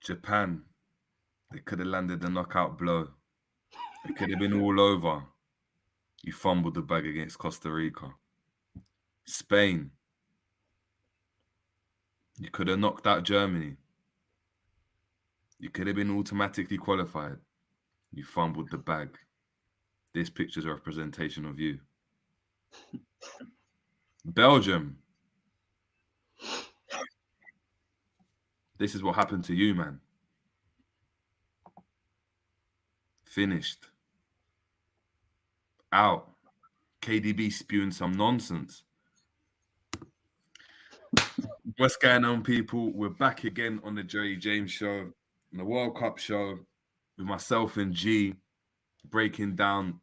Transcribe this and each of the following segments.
Japan, they could have landed the knockout blow. It could have been all over. You fumbled the bag against Costa Rica. Spain, you could have knocked out Germany. You could have been automatically qualified. You fumbled the bag. This picture's a representation of you. Belgium. This is what happened to you, man. Finished. Out. KDB spewing some nonsense. What's going on, people? We're back again on the Jerry James Show, on the World Cup show, with myself and G, breaking down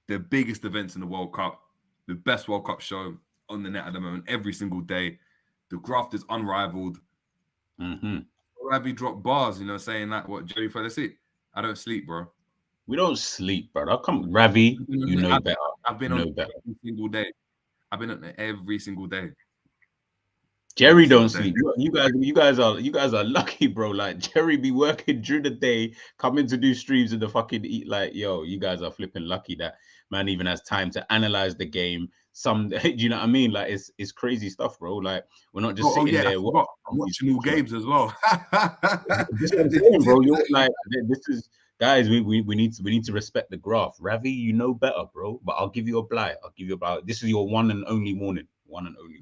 the biggest events in the World Cup, the best World Cup show on the net at the moment, every single day. The graft is unrivaled. Ravi dropped bars, saying that, what, Jerry fell asleep? I don't sleep, bro. We don't sleep, bro. Ravi, you know better. I've been on every single day. I've been on it every single day. Jerry don't sleep. You guys are lucky, bro. Like, Jerry be working during the day, coming to do streams in the fucking eat. Like, yo, you guys are flipping lucky that man even has time to analyze the game. Do you know what I mean? Like, it's crazy stuff, bro. Like, we're not just sitting there. I'm watching all games as well. This is what I'm saying, bro. You're like, this is. Guys, we need to respect the graph. Ravi, you know better, bro. But I'll give you a blight. This is your one and only warning.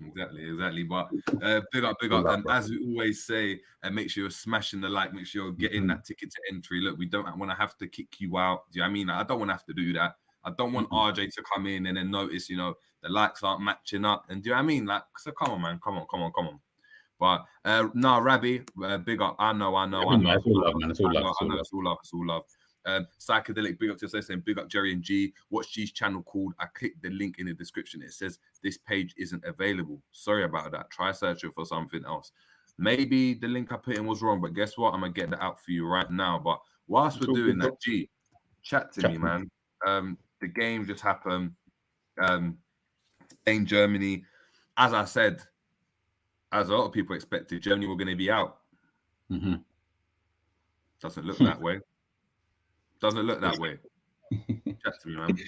Exactly. But big up. And as we always say, make sure you're smashing the like. Make sure you're getting that ticket to entry. Look, we don't want to have to kick you out. Do you know what I mean? I don't want to have to do that. I don't want RJ to come in and then notice, the likes aren't matching up. And do you know what I mean? Like, so come on, man. Come on. But Ravi, big up. I know. It's all love, man. It's all love. Psychedelic, big up to yourself, saying big up Jerry and G. Watch G's channel called. I clicked the link in the description. It says this page isn't available. Sorry about that. Try searching for something else. Maybe the link I put in was wrong, but guess what? I'm gonna get that out for you right now. But whilst we're doing that, G, chat to me, man. The game just happened. Spain, Germany. As I said, as a lot of people expected, Germany were going to be out. Doesn't look that way. Chat to me, man.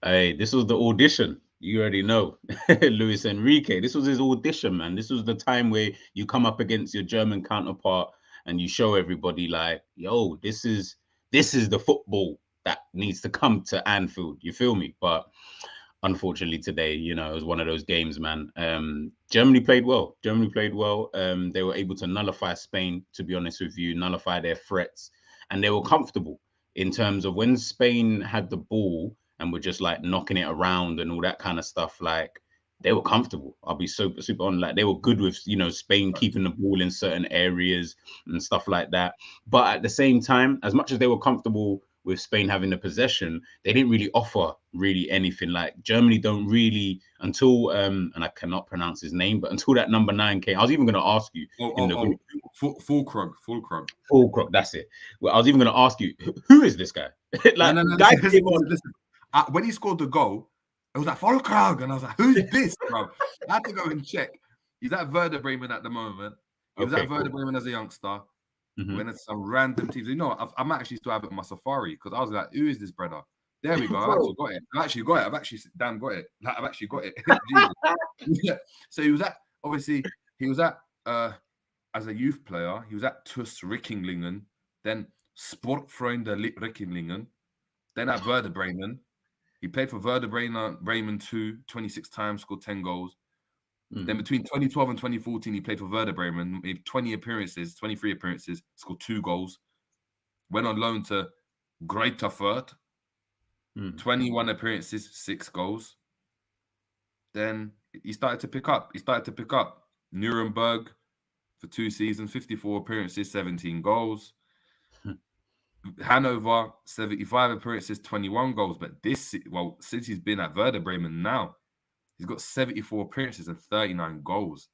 Hey, this was the audition. You already know. Luis Enrique. This was his audition, man. This was the time where you come up against your German counterpart and you show everybody, like, yo, this is the football that needs to come to Anfield. You feel me? But unfortunately today, it was one of those games, man. Germany played well. They were able to nullify Spain, to be honest with you, nullify their threats. And they were comfortable in terms of when Spain had the ball and were just like knocking it around and all that kind of stuff. Like, they were comfortable. I'll be super on. Like, they were good with, Spain keeping the ball in certain areas and stuff like that. But at the same time, as much as they were comfortable with Spain having the possession, they didn't really offer really anything. Like, Germany don't really, until and I cannot pronounce his name, but until that number 9 came, I was even going to ask you Fulkrug, that's it. Well, I was even going to ask you, who is this guy? Like, no. Listen. When he scored the goal, it was like Fulkrug, and I was like, who's this, bro? I had to go and check. He's at Werder Bremen at the moment. He was at Werder Bremen as a youngster. When it's some random teams, I might actually still have it on my Safari, because I was like, who is this brother? There we go. I've actually got it. I've actually got it. Yeah. So he was at as a youth player, he was at TuS Rickinglingen, then Sportfreunde Rickinglingen, then at Werder Bremen. He played for Werder Bremen 26 times, scored 10 goals. Then between 2012 and 2014, he played for Werder Bremen, made 23 appearances, scored 2 goals. Went on loan to Greuther Fürth, 21 appearances, 6 goals. Then he started to pick up. Nuremberg for 2 seasons, 54 appearances, 17 goals. Hanover, 75 appearances, 21 goals. But since he's been at Werder Bremen now, he's got 74 appearances and 39 goals.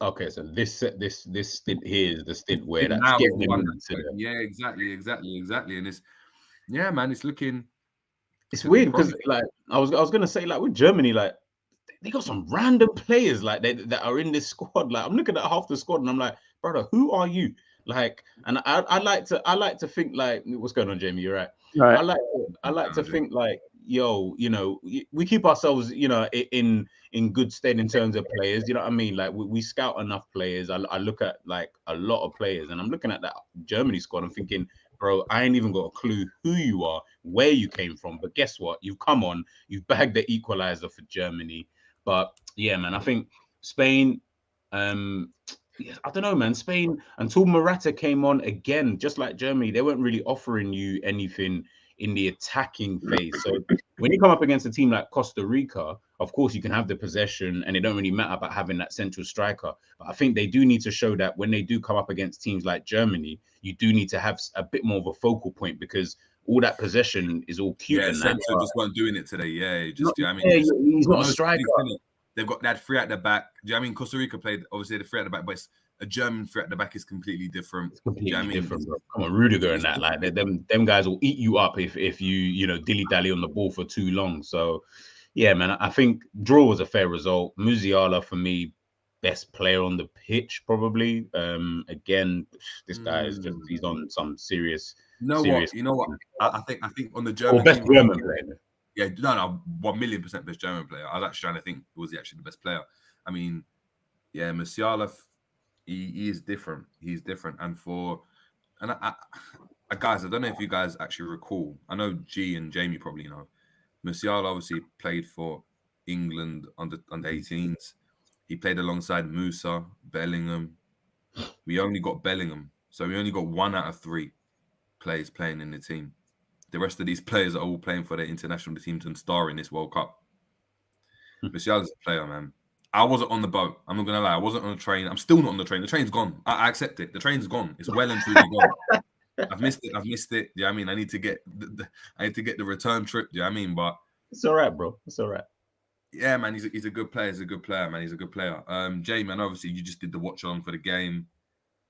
Okay, so this stint here is the stint where that's getting him into the... Yeah, exactly. And it's looking... It's weird because, like, I was gonna say, like, with Germany, like, they got some random players like that are in this squad. Like, I'm looking at half the squad and I'm like, brother, who are you? Like, and I like to think like, what's going on, Jamie? You're right. Right. I like to think like, yo, you know, we keep ourselves, you know, in good stead in terms of players. You know what I mean? Like we scout enough players. I look at like a lot of players, and I'm looking at that Germany squad. I'm thinking, bro, I ain't even got a clue who you are, where you came from. But guess what? You've come on, you've bagged the equalizer for Germany. But yeah, man, I think Spain. I don't know, man. Spain, until Morata came on again, just like Germany, they weren't really offering you anything in the attacking phase. So when you come up against a team like Costa Rica, of course you can have the possession, and it don't really matter about having that central striker. But I think they do need to show that when they do come up against teams like Germany, you do need to have a bit more of a focal point, because all that possession is all cute. Yeah, and Sancho just weren't doing it today. Yeah, just not, I mean, he's not a striker. They've got that three at the back. Do you know what I mean? Costa Rica played obviously the three at the back, but it's a German three at the back is completely different. It's completely do you know different, bro. Come on, Rudiger and that, like them guys will eat you up if you know dilly dally on the ball for too long. So yeah, man, I think draw was a fair result. Musiala for me, best player on the pitch probably. Again, this guy is he's on some serious. You know what? I think on the German best team, German player. Yeah, no, 1,000,000% best German player. I was actually trying to think, was he actually the best player? I mean, yeah, Musiala, he is different. He's different. And guys, I don't know if you guys actually recall. I know G and Jamie probably know. Musiala obviously played for England under 18s. He played alongside Musa, Bellingham. We only got Bellingham. So we only got 1 out of 3 players playing in the team. The rest of these players are all playing for their international teams and star in this World Cup. Musiala's a player, man. I wasn't on the boat. I'm not gonna lie. I wasn't on the train. I'm still not on the train. The train's gone. I accept it. The train's gone. It's well and truly gone. I've missed it. Yeah, I mean, I need to get the return trip. Yeah, I mean, but it's all right, bro. It's all right. Yeah, man. He's a good player. He's a good player, man. He's a good player. Jay, man. Obviously, you just did the watch along for the game.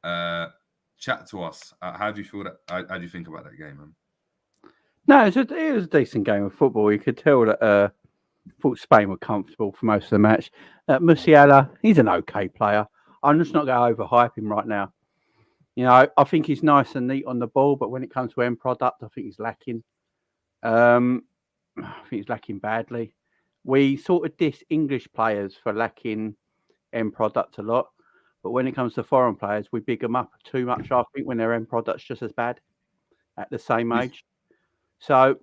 Chat to us. How do you feel that? How do you think about that game, man? No, it was a decent game of football. You could tell that thought Spain were comfortable for most of the match. Musiala, he's an okay player. I'm just not going to overhype him right now. You know, I think he's nice and neat on the ball, but when it comes to end product, I think he's lacking. I think he's lacking badly. We sort of diss English players for lacking end product a lot, but when it comes to foreign players, we big them up too much, I think, when their end product's just as bad at the same age. So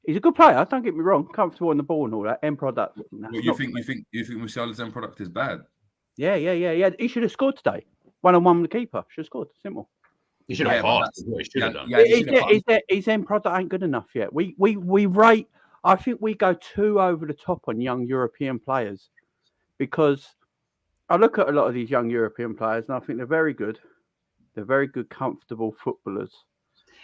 he's a good player. Don't get me wrong. Comfortable on the ball and all that. End product. You think Musiala's end product is bad? Yeah. He should have scored today. 1-on-1 with the keeper. Should have scored. Simple. He should have passed. He should have done. His end product ain't good enough yet. We rate. I think we go too over the top on young European players, because I look at a lot of these young European players and I think they're very good. They're very good, comfortable footballers.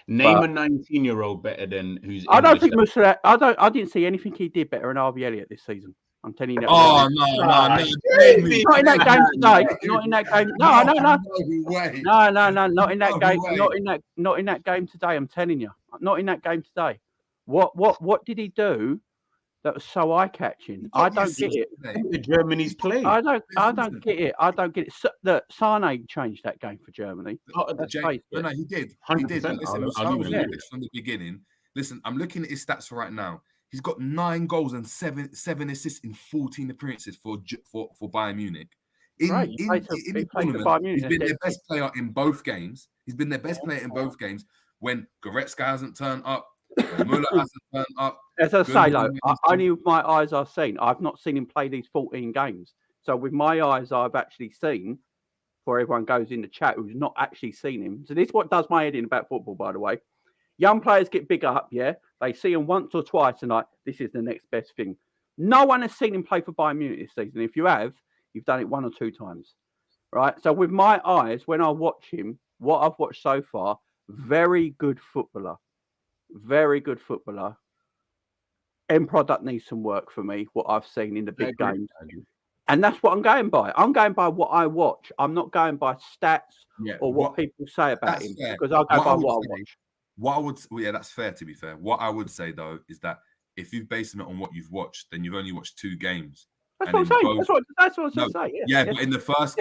Name a 19-year-old better than who's. I don't think Musiala. I didn't see anything he did better than Harvey Elliott this season. I'm telling you that. Oh no! Not in that game today. Not in that game. No. Not in that game. Not in that game today. I'm telling you. Not in that game today. What did he do that was so eye-catching? I don't get it. The Germany's play. I don't get it. I don't get it. Look, Sane changed that game for Germany. No, he did. 100%. He did. Listen, from the beginning. Listen, I'm looking at his stats right now. He's got 9 goals and 7 assists in 14 appearances for Bayern Munich. In the tournament, he's been their best player in both games. When Goretzka hasn't turned up, when Müller hasn't turned up. As I say, though, only with my eyes I've seen. I've not seen him play these 14 games. So with my eyes, I've actually seen, before everyone goes in the chat who's not actually seen him. So this is what does my head in about football, by the way. Young players get bigger up, yeah? They see him once or twice and like, this is the next best thing. No one has seen him play for Bayern Munich this season. If you have, you've done it 1 or 2 times, right? So with my eyes, when I watch him, what I've watched so far, very good footballer. Very good footballer. End product needs some work for me, what I've seen in the big games. And that's what I'm going by. I'm going by what I watch. I'm not going by stats or what people say about him. Because I'll go by what I watch. That's fair, to be fair. What I would say, though, is that if you've based it on what you've watched, then you've only watched 2 games. That's and what I'm in saying. both, That's what I was no, just saying. yeah, but in the first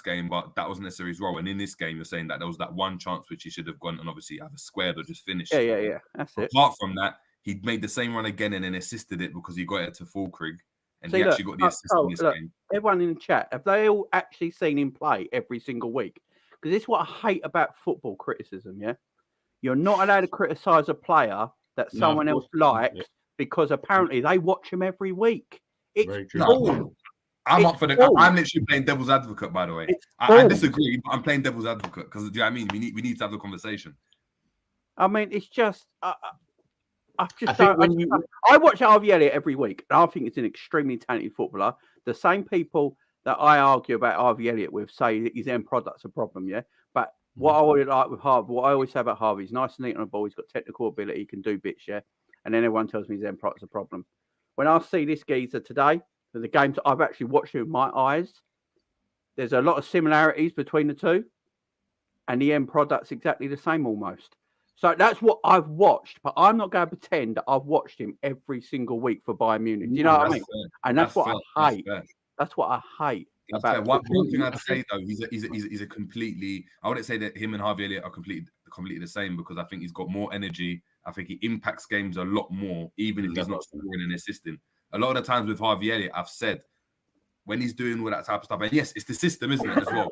game, but that wasn't necessarily his role. And in this game, you're saying that there was that one chance which he should have gone and obviously either squared or just finished. Yeah. That's it. Apart from that, he made the same run again and then assisted it because he got it to Fulkrug, and he actually got the assist in this game. Everyone in the chat, have they all actually seen him play every single week? Because this is what I hate about football criticism. Yeah, you're not allowed to criticize a player that someone else likes because apparently they watch him every week. It's cool. I'm up for the. I'm literally playing devil's advocate, by the way. I disagree, but I'm playing devil's advocate because do you know what I mean? We need to have the conversation. I mean, it's just I watch Harvey Elliott every week, and I think he's an extremely talented footballer. The same people that I argue about Harvey Elliott with say that his end product's a problem, yeah. But what I would like with Harvey, what I always say about Harvey, he's nice and neat on the ball. He's got technical ability, he can do bits, yeah. And then everyone tells me his end product's a problem. When I see this geezer today, the games I've actually watched it with my eyes, there's a lot of similarities between the two, and the end product's exactly the same almost. So that's what I've watched, but I'm not going to pretend that I've watched him every single week for Bayern Munich. Do you know what I mean? Fair. And that's what I hate. That's what I hate. One thing I'd say though, he's a completely. I wouldn't say that him and Harvey Elliott are completely the same because I think he's got more energy. I think he impacts games a lot more, even if he's not scoring and assisting. A lot of the times with Harvey Elliott, I've said when he's doing all that type of stuff, and yes, it's the system, isn't it, as well?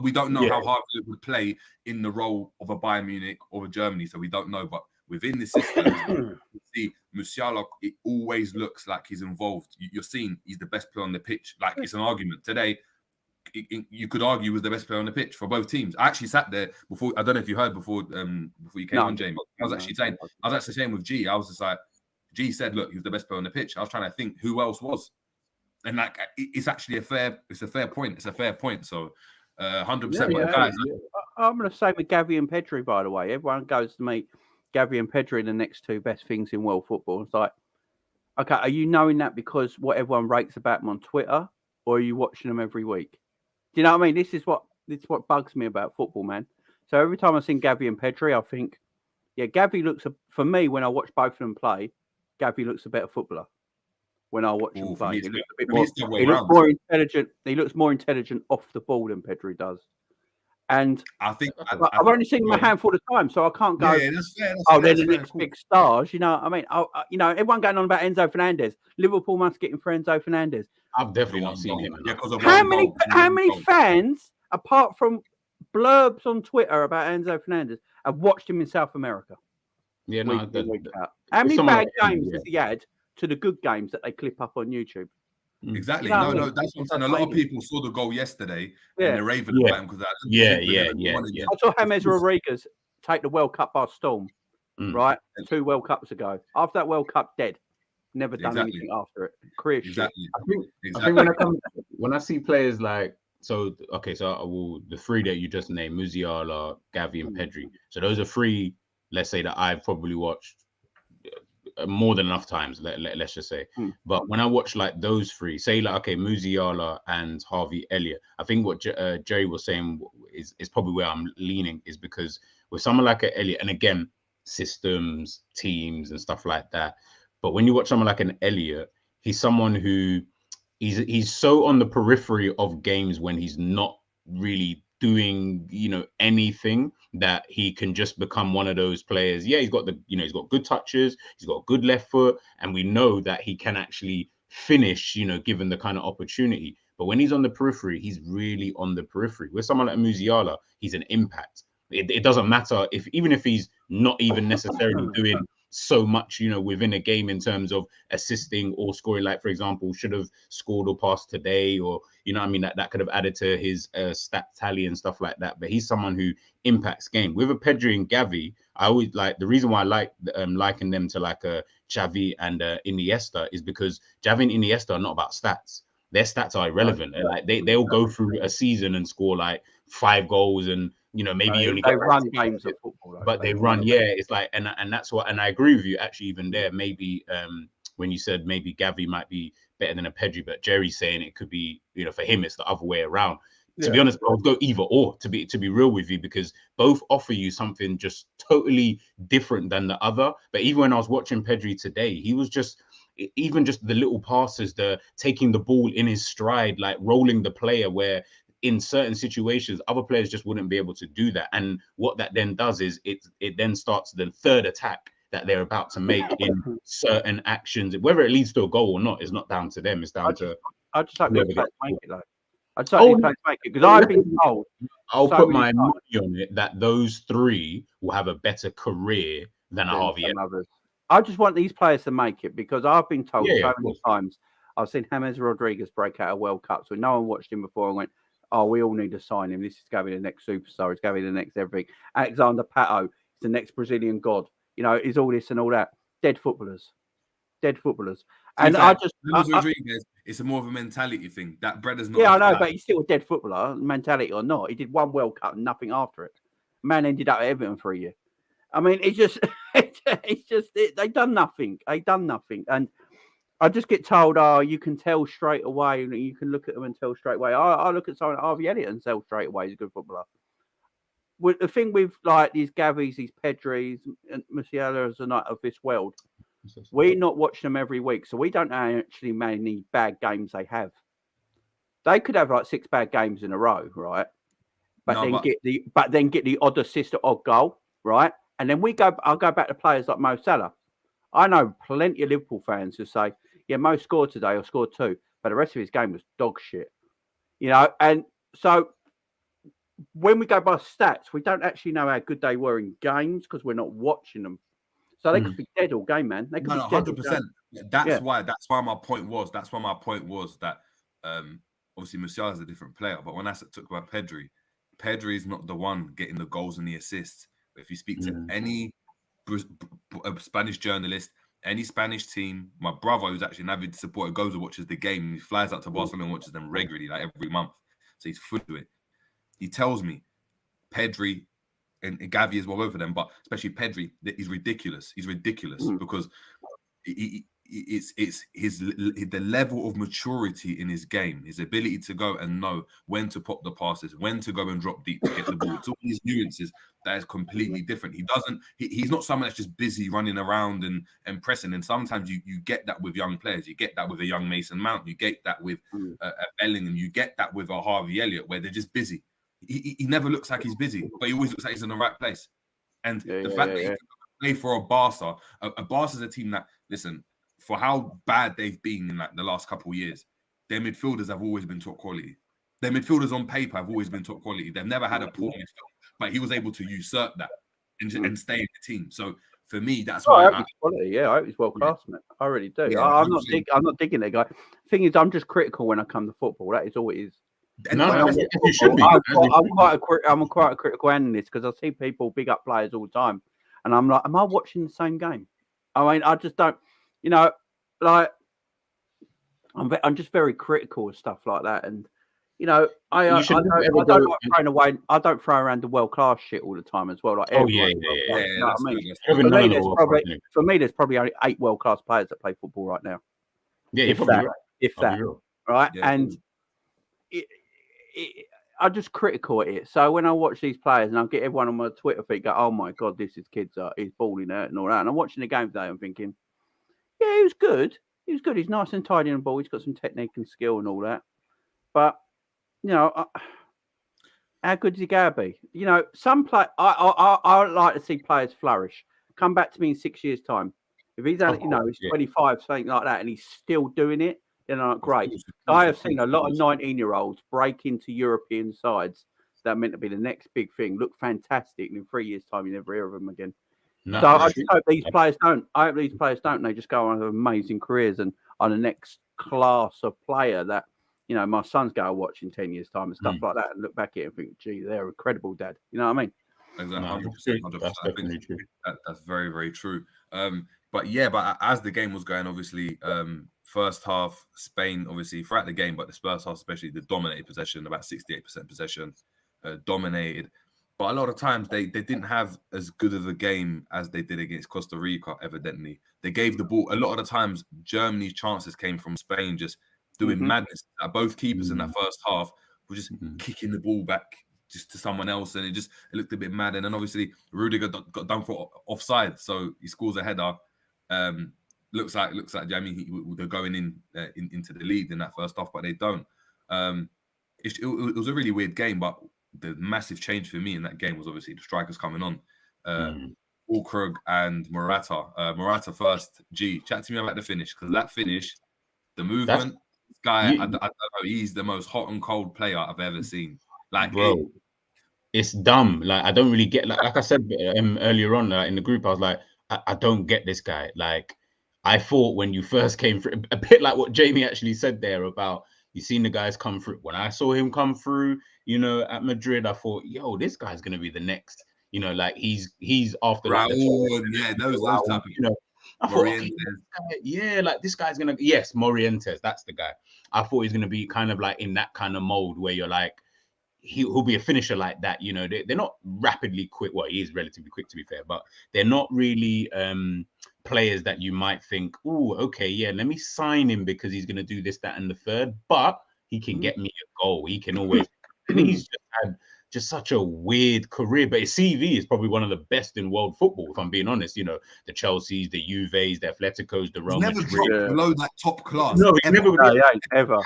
We don't know how Harvey Elliott would play in the role of a Bayern Munich or a Germany, so we don't know. But within the system, you see Musiala, it always looks like he's involved. You're seeing he's the best player on the pitch. Like it's an argument today. You could argue he was the best player on the pitch for both teams. I actually sat there before. I don't know if you heard before you came on, James. I was actually saying with G. I was just like, G said, look, he was the best player on the pitch. I was trying to think who else was, and like it's actually a fair point. It's a fair point. So 100%. Guys, I'm going to say with Gavi and Pedri, by the way, everyone goes to me, Gavi and Pedri are the next two best things in world football. It's like, okay, are you knowing that because what everyone rates about them on Twitter, or are you watching them every week? Do you know what I mean? This is what bugs me about football, man. So every time I see Gavi and Pedri, I think, yeah, Gavi looks, for me, when I watch both of them play, Gavi looks a better footballer. When I watch him play, he looks more intelligent. He looks more intelligent off the ball than Pedri does. And I think I've only seen him a handful of times, so I can't go. Yeah, that's fair. They're the next big stars. You know what I mean? Everyone going on about Enzo Fernandez. Liverpool must get him for Enzo Fernandez. I've definitely not seen him. How many fans, apart from blurbs on Twitter about Enzo Fernandez, have watched him in South America? Yeah, no. How many bad games has he had to the good games that they clip up on YouTube? Exactly. No, that's what I'm saying. A lot of people saw the goal yesterday and they're raving about him because I saw James Rodriguez take the World Cup by storm, right? 2 World Cups ago. After that World Cup, dead. Never done anything after it. Career shit. I think when I see players like the three that you just named, Musiala, Gavi, and Pedri. So those are three, let's say, that I've probably watched more than enough times, let's just say. But when I watch like those three, say like, okay, Musiala and Harvey Elliott, I think what Jerry was saying is probably where I'm leaning, is because with someone like Elliott, and again, systems, teams and stuff like that. But when you watch someone like an Elliott, he's someone who he's so on the periphery of games when he's not really doing, anything, that he can just become one of those players. Yeah, he's got he's got good touches, he's got good left foot, and we know that he can actually finish, given the kind of opportunity. But when he's on the periphery, he's really on the periphery. With someone like Musiala, he's an impact. It doesn't matter even if he's not even necessarily doing so much, within a game in terms of assisting or scoring. Like, for example, should have scored or passed today, or that could have added to his stat tally and stuff like that. But he's someone who impacts game. With a Pedri and Gavi, I always like, the reason why I like liking them to like a Xavi and Iniesta is because Xavi and Iniesta are not about stats. Their stats are irrelevant. Like they'll go through a season and score like 5 goals and maybe you only they run games of football, but they run. Yeah, it's like, and that's what, and I agree with you actually. Even there, maybe when you said maybe Gavi might be better than a Pedri, but Jerry's saying it could be, for him it's the other way around. To be honest, I would go either or. To be real with you, because both offer you something just totally different than the other. But even when I was watching Pedri today, he was just even just the little passes, the taking the ball in his stride, like rolling the player, where in certain situations other players just wouldn't be able to do that. And what that then does is it then starts the third attack that they're about to make in certain actions. Whether it leads to a goal or not is not down to them. It's down to. I just hope whoever these players gets make the it though. I just hope these players make it, because I've been told. I'll so put many my times money on it that those three will have a better career than a than Harvey. some others. I just want these players to make it, because I've been told Yeah, so of many course. times. I've seen James Rodriguez break out of World Cups when no one watched him before and went, "Oh, we all need to sign him. This is going to be the next superstar. He's going to be the next everything." Alexander Pato is the next Brazilian god. You know, is all this and all that. Dead footballers. Dead footballers. And I just, Rodriguez, it's more of a mentality thing. That Breda's not. yeah, I know, but he's still a dead footballer, mentality or not. He did one World Cup and nothing after it. Man ended up at Everton for a year. I mean, it's just, they done nothing. They done nothing. And I just get told, oh, you can tell straight away. You can look at them and tell straight away. I look at someone like Harvey Elliott and tell straight away he's a good footballer. With the thing with like these Gavis, these Pedris, and Musialas and of this world, we not watch them every week, so we don't actually know many bad games they have. They could have like 6 bad games in a row, right? But then get the odd assist or odd goal, right? And then I'll go back to players like Mo Salah. I know plenty of Liverpool fans who say, yeah, Mo scored today or scored 2, but the rest of his game was dog shit. You know, and so when we go by stats, we don't actually know how good they were in games because we're not watching them. So they could be dead all game, man. They could be 100%. That's why my point was. That's why my point was that obviously Musiala is a different player, but when I talk about Pedri is not the one getting the goals and the assists. But if you speak to any Spanish journalist, any Spanish team, my brother, who's actually an avid supporter, goes and watches the game. He flies out to Barcelona and watches them regularly, like every month. So he's full of it. He tells me Pedri and Gavi as well, both of them, but especially Pedri, he's ridiculous. He's ridiculous because it's the level of maturity in his game, his ability to go and know when to pop the passes, when to go and drop deep to get the ball. It's all these nuances that is completely different. He's not someone that's just busy running around and pressing. And sometimes you get that with young players. You get that with a young Mason Mount. You get that with a Bellingham. You get that with a Harvey Elliott, where they're just busy. He never looks like he's busy, but he always looks like he's in the right place. And the fact that he can play for a Barca, a Barca's a team that, listen, for how bad they've been in like the last couple of years, their midfielders have always been top quality. Their midfielders on paper have always been top quality. They've never had a poor midfield, but he was able to usurp that and stay in the team. So for me, that's why. Quality, I hope he's well class, man. I really do. Yeah, I'm not digging that guy. Thing is, I'm just critical when I come to football. That is all it is. You should be. I'm quite a critical analyst because I see people big up players all the time, and I'm like, am I watching the same game? I mean, I just don't, you know, like I'm just very critical of stuff like that, and you know, I don't throw around the world class shit all the time as well. Like, for me, there's probably only 8 world class players that play football right now. Yeah, you're probably right. If that, right, and. I'm just critical at it. So when I watch these players and I get everyone on my Twitter feed go, oh my God, this is kids, he's balling out and all that. And I'm watching the game today, I'm thinking, yeah, he was good. He's nice and tidy on the ball. He's got some technique and skill and all that. But, you know, how good is he going to be? You know, I like to see players flourish. Come back to me in 6 years' time. If he's, he's 25, something like that, and he's still doing it, then I'm great. I have seen a lot of 19-year-olds break into European sides that are meant to be the next big thing, look fantastic, and in 3 years' time, you never hear of them again. No, so I just hope these players don't. They just go on amazing careers and are the next class of player that, you know, my sons go watch in 10 years' time and stuff like that and look back at it and think, gee, they're incredible, Dad. You know what I mean? Exactly, 100%. That's definitely true. That's very, very true. But as the game was going, obviously, first half, Spain, obviously, throughout the game, but the first half especially, the dominated possession, about 68% possession, dominated. But a lot of times, they didn't have as good of a game as they did against Costa Rica, evidently. They gave the ball, a lot of the times, Germany's chances came from Spain just doing madness. Both keepers in that first half were just kicking the ball back just to someone else, and it looked a bit mad. And then obviously, Rudiger got done for offside, so he scores a header. looks like. I mean, they're going into the lead in that first half, but they don't. It was a really weird game, but the massive change for me in that game was obviously the strikers coming on. Ulkrug and Morata. Morata first. Chat to me about the finish, because that finish, the movement, this guy, I don't know, he's the most hot and cold player I've ever seen. Like, bro, it's dumb. Like, I don't really get, like I said earlier on in the group, I was like, I don't get this guy. Like, I thought when you first came through, a bit like what Jamie actually said there about you seen the guys come through. When I saw him come through, you know, at Madrid, I thought, yo, this guy's gonna be the next. You know, like he's after like Raul, those type of, you know. I thought, okay, yeah, like this guy's gonna, yes, Morientes, that's the guy. I thought he's gonna be kind of like in that kind of mold where you're like, he'll be a finisher like that. You know, they're not rapidly quick. Well, he is relatively quick to be fair, but they're not really players that you might think, oh, okay, yeah, let me sign him because he's gonna do this, that, and the third. But he can get me a goal. He can always. And he's just had just such a weird career, but his CV is probably one of the best in world football, if I'm being honest. You know, the Chelseas, the Juves, the Atleticos, the Real Madrid. He's never dropped below that top class. No, he's never. Ever.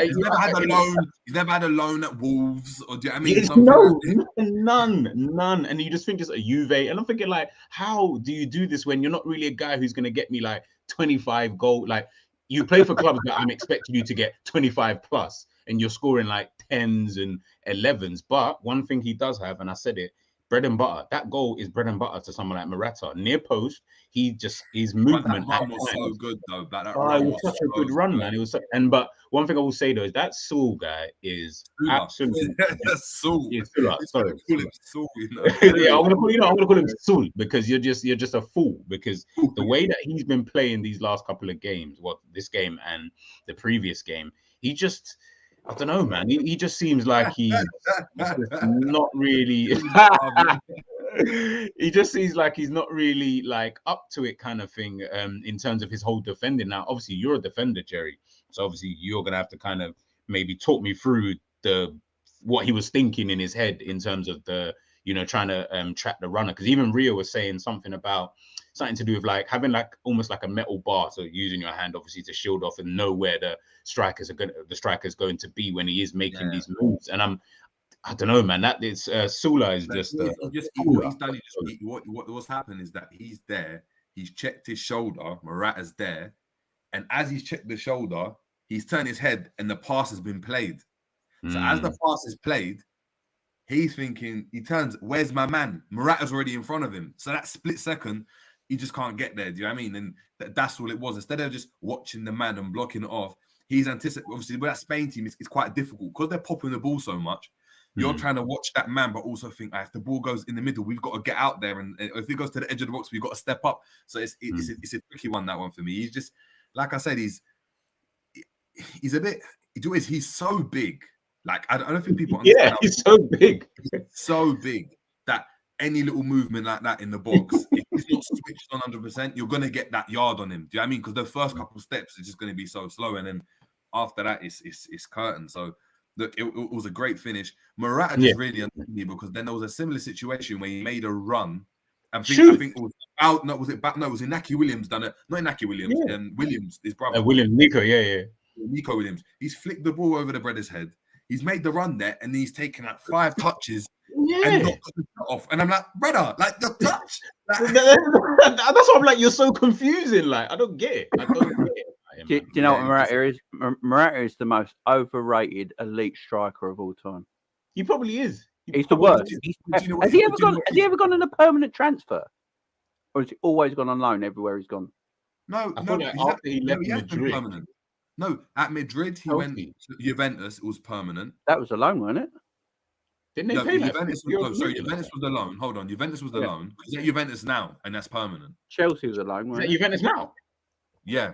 He's never had a loan. He's never had a loan at Wolves, or do you know what I mean? None. And you just think it's a Juve, and I'm thinking like, how do you do this when you're not really a guy who's going to get me like 25 goals? Like, you play for clubs that I'm expecting you to get 25 plus, and you're scoring like 10s and 11s. But one thing he does have, and I said it, bread and butter. That goal is bread and butter to someone like Morata. Near post, his movement. That run was so good though. It was such a good run, man. It was, but one thing I will say though is that Saul guy is absolutely Saul. Sorry, Saul. Yeah, I'm gonna call him Saul because you're just a fool. Because the way that he's been playing these last couple of games, this game and the previous game, he just. I don't know, man. He just seems like he's not really. He just seems like he's not really like up to it, kind of thing. In terms of his whole defending. Now, obviously, you're a defender, Jerry. So obviously, you're gonna have to kind of maybe talk me through what he was thinking in his head in terms of trying to track the runner. Because even Rio was saying something to do with like having like almost like a metal bar, so using your hand obviously to shield off and know where the striker's going to be when he is making these moves. And I don't know, man. That is Sula is just what he's done. What's happened is that he's there. He's checked his shoulder. Morata's there, and as he's checked the shoulder, he's turned his head, and the pass has been played. So as the pass is played, he's thinking. He turns. Where's my man? Morata's already in front of him. So that split second, he just can't get there. Do you know what I mean? And that's all it was. Instead of just watching the man and blocking it off, he's anticipating. Obviously, with that Spain team, it's quite difficult because they're popping the ball so much. You're trying to watch that man, but also think if the ball goes in the middle, we've got to get out there, and if it goes to the edge of the box, we've got to step up. So it's a tricky one, that one for me. He's just, like I said, he's a bit. He's so big. Like I don't think people understand. Yeah, he's so big. So big that any little movement like that in the box, if he's not switched on 100%, you're gonna get that yard on him. Do you know what I mean? Because the first couple of steps is just gonna be so slow, and then after that, it's curtain. So look, it was a great finish. Morata just really annoyed me because then there was a similar situation where he made a run. I think it was out. No, was it back? No, it was Inaki Williams done it. Not Inaki Williams. And Williams, his brother. Nico Williams. He's flicked the ball over the brother's head. He's made the run there, and he's taken like 5 touches and not off. And I'm like, brother, like the touch. That's why I'm like, you're so confusing. Like, I don't get it. Do you know what Morata is? Morata is the most overrated elite striker of all time. He probably is. He's the worst. Has he ever gone on a permanent transfer, or has he always gone on loan everywhere he's gone? No. After he left Madrid. Permanent. No, at Madrid he went to Juventus. It was permanent. That was a loan, wasn't it? Didn't they pay Juventus was the loan. Hold on, Juventus was the loan. He's at Juventus now, and that's permanent. Chelsea was a loan, wasn't it? Juventus now? Yeah.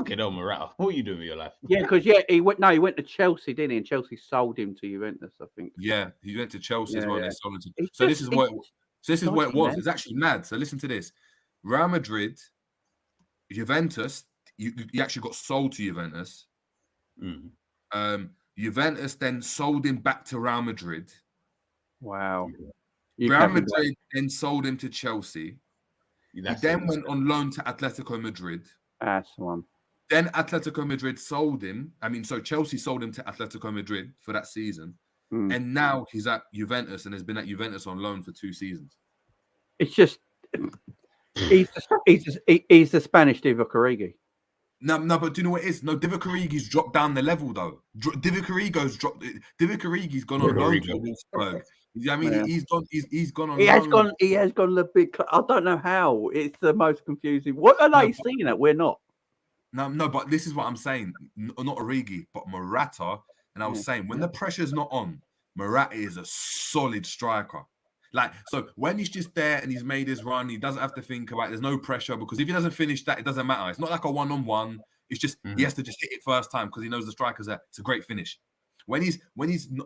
Okay, no, Morata. What are you doing with your life? Yeah, because he went to Chelsea, didn't he? And Chelsea sold him to Juventus, I think. Yeah, he went to Chelsea as well. They sold him to. So this is what it was. It's actually mad. So listen to this: Real Madrid, Juventus. You actually got sold to Juventus. Juventus then sold him back to Real Madrid. Wow. Real Madrid then sold him to Chelsea. He then went on loan to Atletico Madrid. That's the one. Then Atletico Madrid sold him. So Chelsea sold him to Atletico Madrid for that season. And now he's at Juventus and has been at Juventus on loan for 2 seasons. It's just he's the Spanish Divock Origi. No, but do you know what it is? No, Divock Origi's dropped down the level though. Divock Origi's gone on loan to Wolfsburg. I mean, he's gone on. He has gone a big. I don't know how. It's the most confusing. What are they seeing that we're not? No, but this is what I'm saying. Not Origi, but Morata. And I was saying, when the pressure's not on, Morata is a solid striker. Like, so when he's just there and he's made his run, he doesn't have to think about it. There's no pressure because if he doesn't finish that, it doesn't matter. It's not like a one-on-one. It's just he has to just hit it first time because he knows the striker's there. It's a great finish. When he's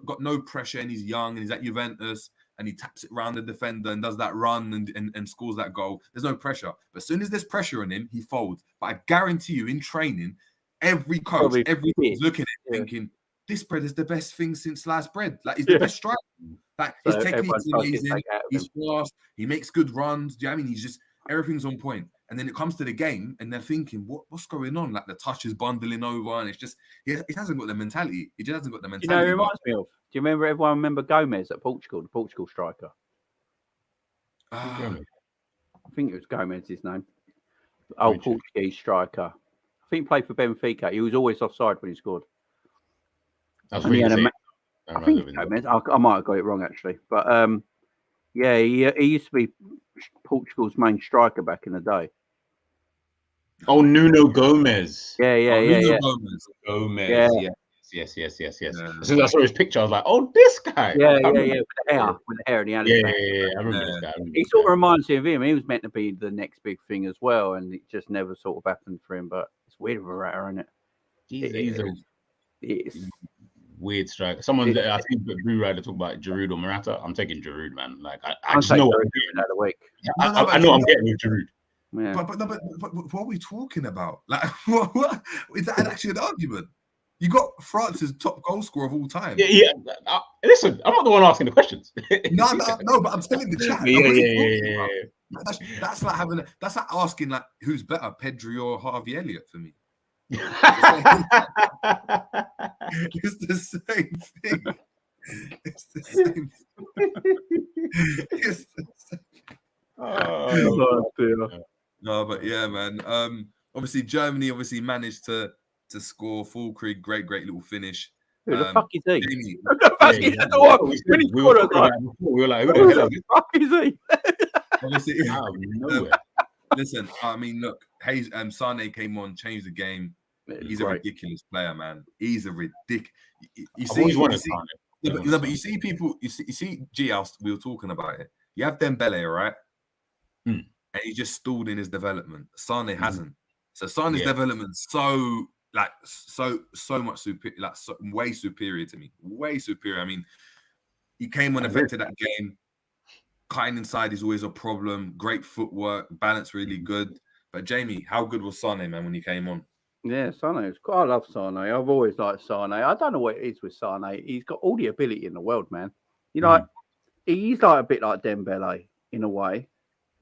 got no pressure and he's young and he's at Juventus and he taps it around the defender and does that run and scores that goal, there's no pressure. But as soon as there's pressure on him, he folds. But I guarantee you, in training, every coach, everyone's looking at it thinking, this bread is the best thing since sliced bread. Like, he's the best striker. Like, his technique's amazing. He's fast. He makes good runs. Do you know what I mean? He's just, everything's on point. And then it comes to the game and they're thinking, what's going on? Like, the touch is bundling over and it's just, he hasn't got the mentality. He just hasn't got the mentality. You know, it reminds me of, do you remember Gomez at Portugal, the Portugal striker? I think it was Gomez, his name. Old Portuguese striker. I think he played for Benfica. He was always offside when he scored. I think Gomez. I might have got it wrong actually, but he used to be Portugal's main striker back in the day. Oh, Nuno Gomez. Yeah. Gomez. Yes. As soon as I saw his picture, I was like, "Oh, this guy." Yeah. With the hair and the animal. I remember this guy. He sort of reminds me of him. He was meant to be the next big thing as well, and it just never sort of happened for him. But it's weird with Morata, isn't it? He's weird striker. Someone, I think the Blue Rider talked about Giroud or Morata. I'm taking Giroud, man. Like I just know what I'm getting out of the week. I know I'm getting with Giroud. Yeah. But what are we talking about? Like, what is that actually an argument? You got France's top goal scorer of all time. Yeah. Listen, I'm not the one asking the questions. No, but I'm telling the chat. Yeah. That's like that's like asking like who's better, Pedri or Harvey Elliott for me. It's the same thing. It's the same thing. Oh dear. No, but yeah, man. Obviously Germany managed to score. Fulkrug, great little finish. Who the fuck is he? Jamie. We were like, who the hell the fuck is he? Obviously, out of nowhere. Listen, I mean, look, Sane came on, changed the game. He's a ridiculous player, man. He's a ridiculous. But you see people. You see, we were talking about it. You have Dembele, right? And he just stalled in his development. Sane hasn't. So Sane's development so much superior, way superior to me. Way superior. I mean, he came on, affected that game. Cutting inside is always a problem. Great footwork, balance really good. But Jamie, how good was Sane, man, when he came on? Yeah, Sane. I love Sane. I've always liked Sane. I don't know what it is with Sane. He's got all the ability in the world, man. You know, he's like a bit like Dembele in a way.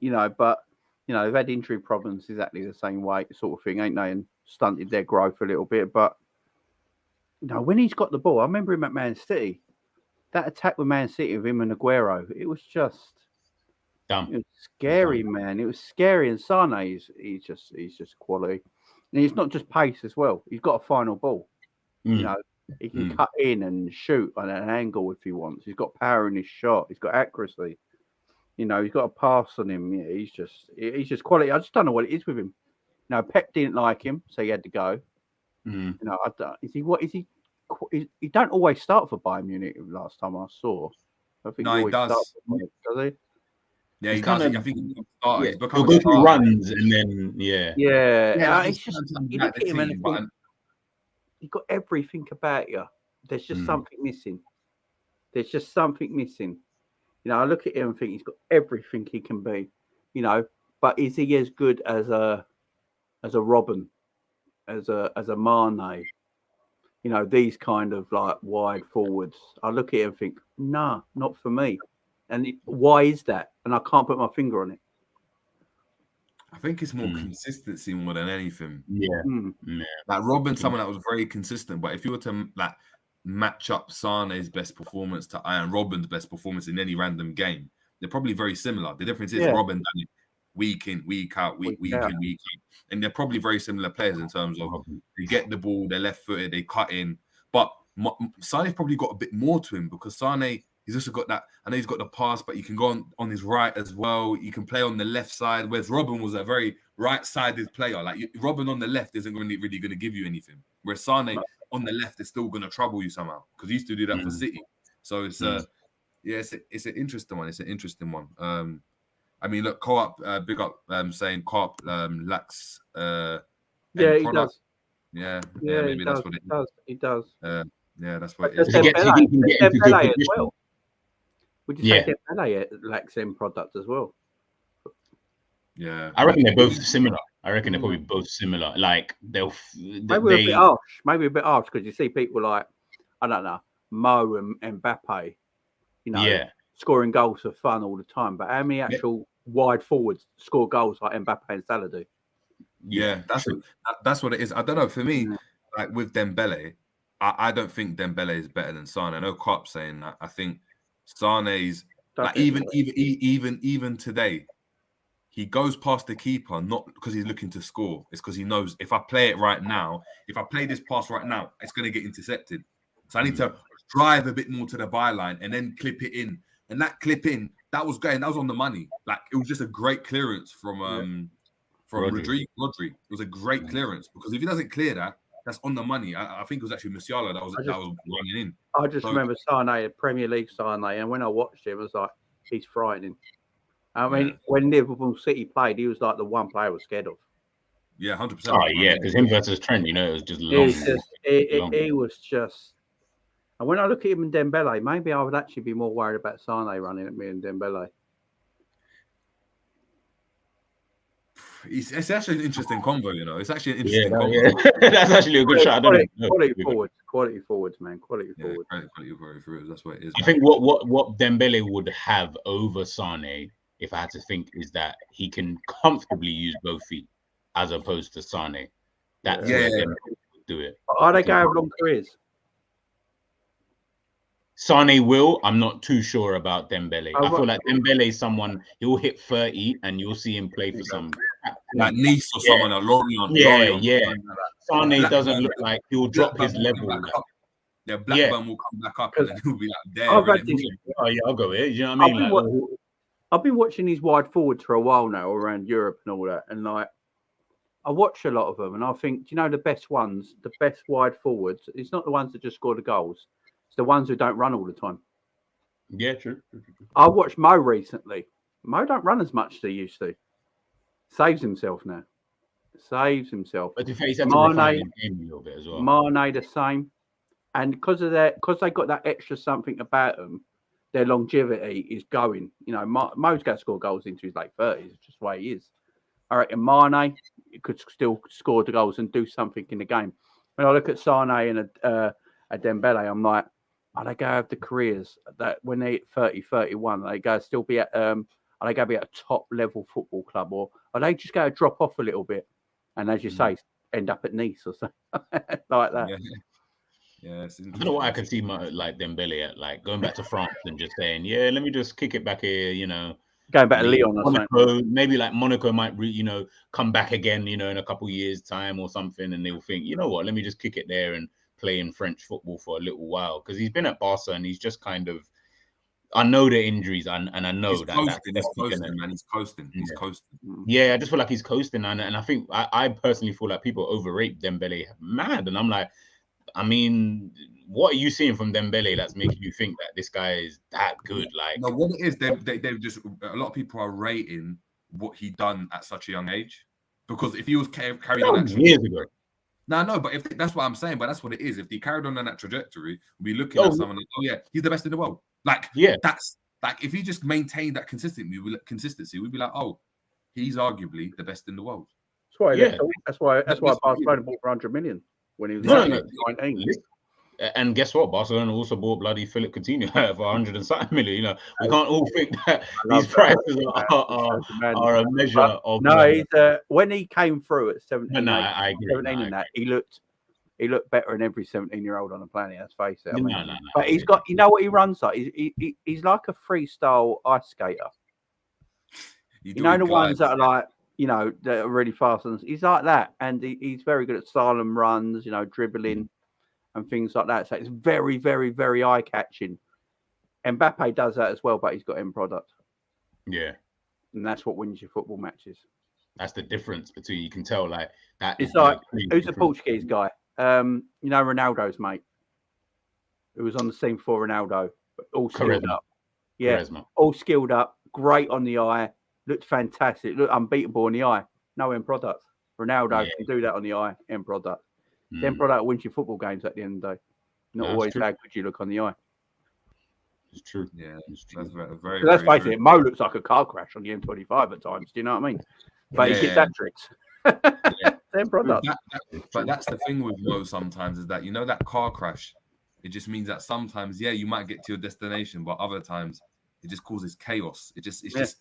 You know, but they've had injury problems exactly the same way, sort of thing, ain't they? And stunted their growth a little bit. But when he's got the ball, I remember him at Man City. That attack with Man City with him and Aguero, it was just dumb. It was scary, man. It was scary. And Sane, he's just quality. And it's not just pace as well. He's got a final ball. You know, he can cut in and shoot on an angle if he wants. He's got power in his shot. He's got accuracy. You know, he's got a pass on him. Yeah, he's just quality. I just don't know what it is with him. No, Pep didn't like him, so he had to go. You know, he don't always start for Bayern Munich. Last time I saw, I think he does. Does he? Yeah, he does. I think he started. He'll go through runs and then it's just you look at him and think, you've got everything about you. There's just something missing. You know, I look at him and think he's got everything he can be. You know, but is he as good as a Robin, as a Mane? You know, these kind of like wide forwards. I look at him and think, nah, not for me. And why is that? And I can't put my finger on it. think it's more consistency more than anything. Yeah. Like Robin, someone that was very consistent. But if you were to like match up Sane's best performance to Iron Robin's best performance in any random game, they're probably very similar. The difference is Robin done it week in, week out, week in, week out. And they're probably very similar players in terms of they get the ball, they're left-footed, they cut in. But Sane's probably got a bit more to him because Sane, he's also got that. I know he's got the pass, but he can go on his right as well. He can play on the left side, whereas Robin was a very right-sided player. Like Robin on the left isn't really going to give you anything, whereas Sane on the left is still going to trouble you somehow because he used to do that for City. So it's it's an interesting one. It's an interesting one. I mean, look, Co-op, big up, saying Co-op lacks. He does. Yeah, maybe that's what it does. He does. Yeah, that's what it is. Dembele as well. Would you say Dembele lacks end product as well? Yeah, I reckon they're both similar. I reckon they're probably both similar. Like maybe a bit harsh. Maybe a bit harsh because you see people like I don't know Mo and Mbappe, you know, scoring goals for fun all the time. But how many actual wide forwards score goals like Mbappe and Salah do? Yeah, that's what it is. I don't know. For me, like with Dembele, I don't think Dembele is better than Sane. I know Klopp's saying that. I think Sane's like even today, he goes past the keeper not because he's looking to score. It's because he knows if I play it right now, if I play this pass right now, it's going to get intercepted. So I need to drive a bit more to the byline and then clip it in. And that clip in, that was on the money. Like it was just a great clearance from Rodri. It was a great clearance because if he doesn't clear that, that's on the money. I think it was actually Musiala that was running in. I just remember Sane, Premier League Sane, and when I watched him, I was like, he's frightening. I mean, when Liverpool City played, he was like the one player I was scared of. Yeah, 100%. Oh yeah, because him versus Trent, you know, it was just long. He was just. And when I look at him and Dembele, maybe I would actually be more worried about Sane running at me and Dembele. It's actually an interesting convo, you know. It's actually an interesting convo. Yeah. That's actually a good shot. Quality forwards, man. Quality forwards. That's what it is. I think what Dembele would have over Sane, if I had to think, is that he can comfortably use both feet as opposed to Sane. That's where Dembele would do it. Are they going long careers? Sane will. I'm not too sure about Dembele. I feel like Dembele is someone, he'll hit 30 and you'll see him play for some like Nice or someone at Lorient. Sane doesn't look like he'll drop his level. Blackburn will come back up and then he'll be like there. I'll go here. You know what I mean? I've been watching these wide forwards for a while now around Europe and all that, and like I watch a lot of them and I think, do you know, the best wide forwards, it's not the ones that just score the goals. It's the ones who don't run all the time. Yeah, true. I watched Mo recently. Mo don't run as much as he used to. Saves himself now. But to face Mane a little bit as well. Mane the same. And because they got that extra something about them, their longevity is going. You know, Mo's going to score goals into his late 30s. It's just the way he is. I reckon Mane could still score the goals and do something in the game. When I look at Sane and a Dembele, I'm like, are they going to have the careers that when they hit 30, 31, are they going to still be at are they going to be at a top level football club, or are they just going to drop off a little bit and, as you say, end up at Nice or something like that? Yeah, I don't know what I can see like Dembele at, like going back to France and just saying, yeah, let me just kick it back here, you know. Going back to Lyon or something. Maybe like Monaco might, come back again, in a couple of years' time or something, and they'll think, you know what, let me just kick it there and play in French football for a little while, because he's been at Barca and he's just kind of, I know the injuries and I know he's coasting. He's coasting. Yeah, I just feel like he's coasting, and I think I personally feel like people overrate Dembele mad, and I'm like, I mean, what are you seeing from Dembele that's making you think that this guy is that good? Like, no, what it is, they've just, a lot of people are rating what he done at such a young age, because if he was carried on years ago. No, but if that's what I'm saying, but that's what it is. If he carried on that trajectory, we'll be looking at someone like, he's the best in the world. Like, that's like, if he just maintained that consistency, we'd be like, he's arguably the best in the world. That's why Barcelona bought for 100 million when he was 19. And guess what? Barcelona also bought bloody Philip Coutinho for 100 and something million. You know, we can't all think that these prices are a measure of. No, he's when he came through at 17, no, I agree. 17 and that, he looked better than every 17-year-old on the planet. Let's face it. I mean, No. But he's got, you know what he runs like? He's like a freestyle ice skater. You know the ones that are like, you know, that are really fast. And he's like that, and he's very good at slalom runs, you know, dribbling and things like that. So it's very, very, very eye catching. Mbappe does that as well, but he's got end product. Yeah, and that's what wins your football matches. That's the difference between, you can tell like that. It's like, who's the Portuguese guy? You know, Ronaldo's mate, who was on the scene for Ronaldo, but all skilled up. Yeah, Charisma. All skilled up, great on the eye, looked fantastic, looked unbeatable on the eye. No end product. Ronaldo can do that on the eye, end product. The end product wins your football games at the end of the day. Not always how good you look on the eye. It's true. Yeah, it's true. That's very. Let's face it, Mo looks like a car crash on the M25 at times. Do you know what I mean? But he gets that tricks. End product. But that's the thing with Mo sometimes, is that, you know, that car crash, it just means that sometimes, you might get to your destination, but other times it just causes chaos. It's just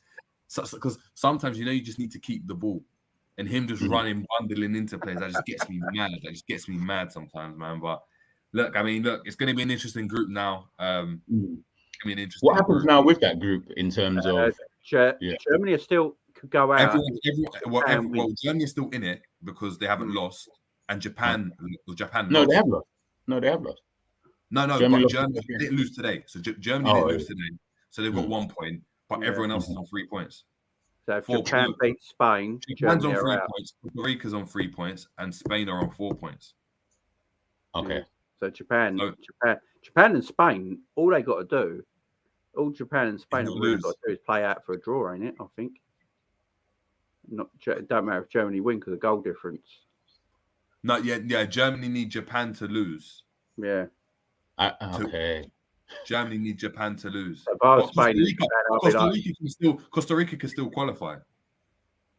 because sometimes, you know, you just need to keep the ball, and him just running, bundling into players, that just gets me mad. That just gets me mad sometimes, man. But look, I mean, it's going to be an interesting group now. What happens now with that group in terms of Germany are still could go out. Germany is still in it because they haven't lost, and Japan. No, they have lost. No, Germany didn't lose today. So Germany didn't lose today. So they've got 1 point, but everyone else is on 3 points. So if Japan beats Spain, Japan's on 3 points, Costa Rica's on 3 points, and Spain are on 4 points. Okay. So Japan and Spain, all they got to do, all Japan and Spain have really got to do is play out for a draw, ain't it? I think. It don't matter if Germany win because of goal difference. No, yeah. Germany need Japan to lose. Yeah. Okay. Germany need Japan to lose. Costa Rica can still qualify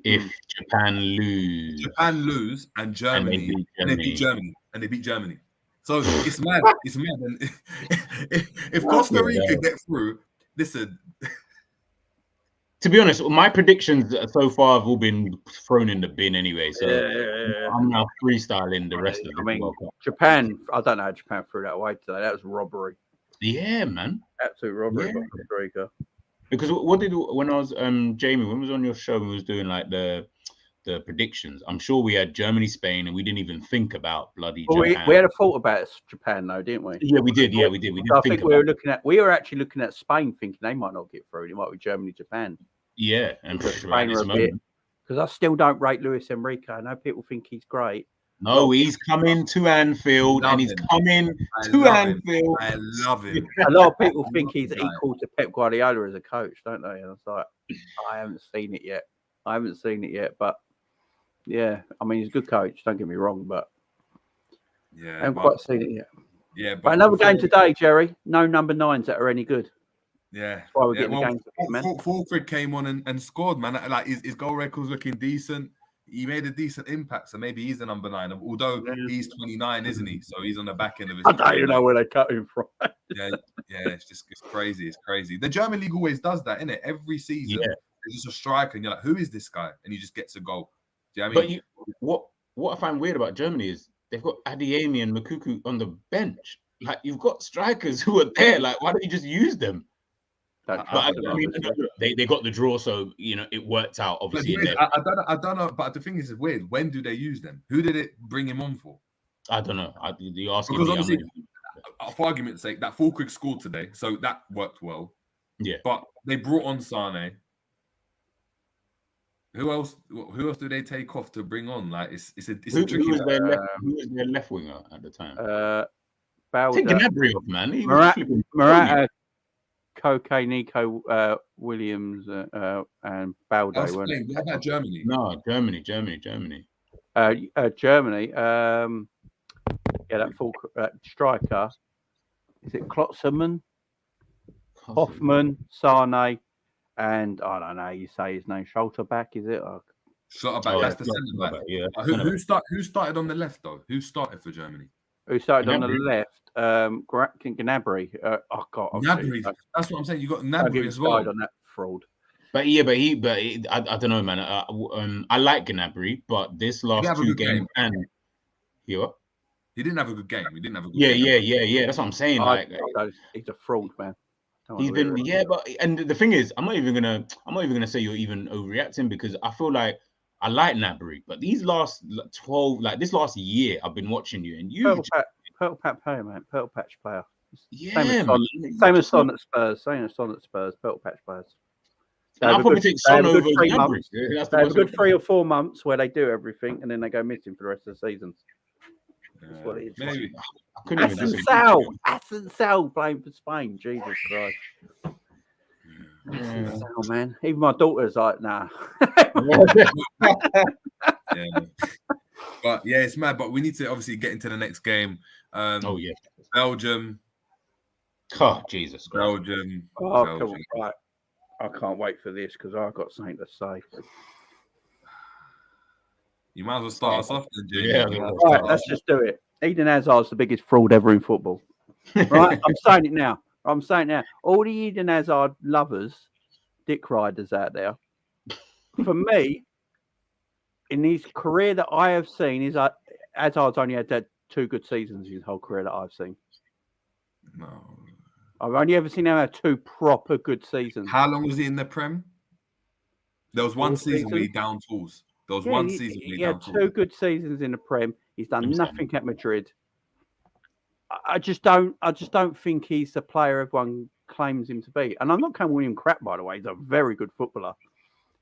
if Japan lose. Japan lose and Germany and they beat Germany. So it's mad. It's mad. And if Costa Rica get through, listen. To be honest, my predictions so far have all been thrown in the bin anyway. So I'm now freestyling the rest of the World Cup. Japan, I don't know how Japan threw that away today. That was robbery. Yeah, man. Absolute robbery by Costa Rica. Because when I was Jamie, when I was on your show, we was doing like the predictions. I'm sure we had Germany, Spain, and we didn't even think about bloody Japan. We had a thought about Japan though, didn't we? Yeah, we did. Yeah, we did. I think we were actually looking at Spain, thinking they might not get through. It might be Germany, Japan. Yeah, and Spain are a bit, because I still don't rate Luis Enrique. I know people think he's great. No, he's coming to Anfield, and he's coming to Anfield. I love him. A lot of people think he's equal to Pep Guardiola as a coach, don't they? And it's like, I haven't seen it yet. But yeah, I mean, he's a good coach. Don't get me wrong, but I haven't quite seen it yet. Yeah, but another game today, Jerry. No number 9s that are any good. Yeah, that's why we're getting the games, man. Fulford came on and scored, man. Like his goal record's looking decent. He made a decent impact, so maybe he's the number 9. Although he's 29, isn't he? So he's on the back end of his. I don't even know where they cut him from. It's crazy. It's crazy. The German league always does that, innit? Every season, there's just a striker, and you're like, who is this guy? And he just gets a goal. Do you know what I mean? But what I find weird about Germany is they've got Adeyemi and Moukoko on the bench. Like, you've got strikers who are there. Like, why don't you just use them? I mean, they got the draw, so you know it worked out. Obviously, I don't know. But the thing is, it's weird. When do they use them? Who did it bring him on for? I don't know. You asking because obviously, for argument's sake, that Fulkrug scored today, so that worked well. Yeah. But they brought on Sane. Who else do they take off to bring on? Like it's a tricky. Who was their left winger at the time? Take Gnabry off, man. Morata, Koke, Nico Williams, and Balde. What about Germany? No, Germany. Germany. That full striker. Is it Kloppzone, Hoffman, Sane, and I don't know how you say his name. Schlotterbeck, is it? Schlotterbeck. That's the centre back. Yeah. Who started on the left though? Who started for Germany? Who started on the left? Gnabry. Oh God, Gnabry. That's what I'm saying. You got I'll Gnabry give as him well. side on that fraud. But I don't know, man. I like Gnabry, but this last have a 2 good games game. and what? He didn't have a good game. He didn't have a good Yeah, game. That's what I'm saying. Like, He's a fraud, man. he's been, but and the thing is, I'm not even gonna say you're even overreacting, because I feel like I like Gnabry, but these last 12, like this last year, I've been watching you, and you Pearl Patch player, man. Pearl Patch player. Yeah, same as Son at Spurs. Same as Son at Spurs. Pearl Patch players. And I'll probably take Son over Gnabry. They have a good 3 or 4 months where they do everything, and then they go missing for the rest of the season. That's what it is. Maybe. Aston Sal playing for Spain. Jesus Christ. Yeah. Sal, man. Even my daughter's like, nah. Yeah. But yeah, it's mad. But we need to obviously get into the next game. Oh yeah, Belgium. Oh Jesus Christ. Belgium. Right. I can't wait for this because I've got something to say. You might as well start us off then, Jamie. Yeah. Right, let's just do it. Eden Hazard's the biggest fraud ever in football. Right? I'm saying it now. All the Eden Hazard lovers, dick riders out there, for me, in his career that I have seen, is Hazard's only had 2 good seasons in his whole career that I've seen. No. I've only ever seen him have 2 proper good seasons. How long was he in the Prem? There was one season where he down tools. There was one season where he down tools. 2 good seasons in the Prem. He's done nothing at Madrid. I just don't think he's the player everyone claims him to be. And I'm not calling William crap, by the way. He's a very good footballer.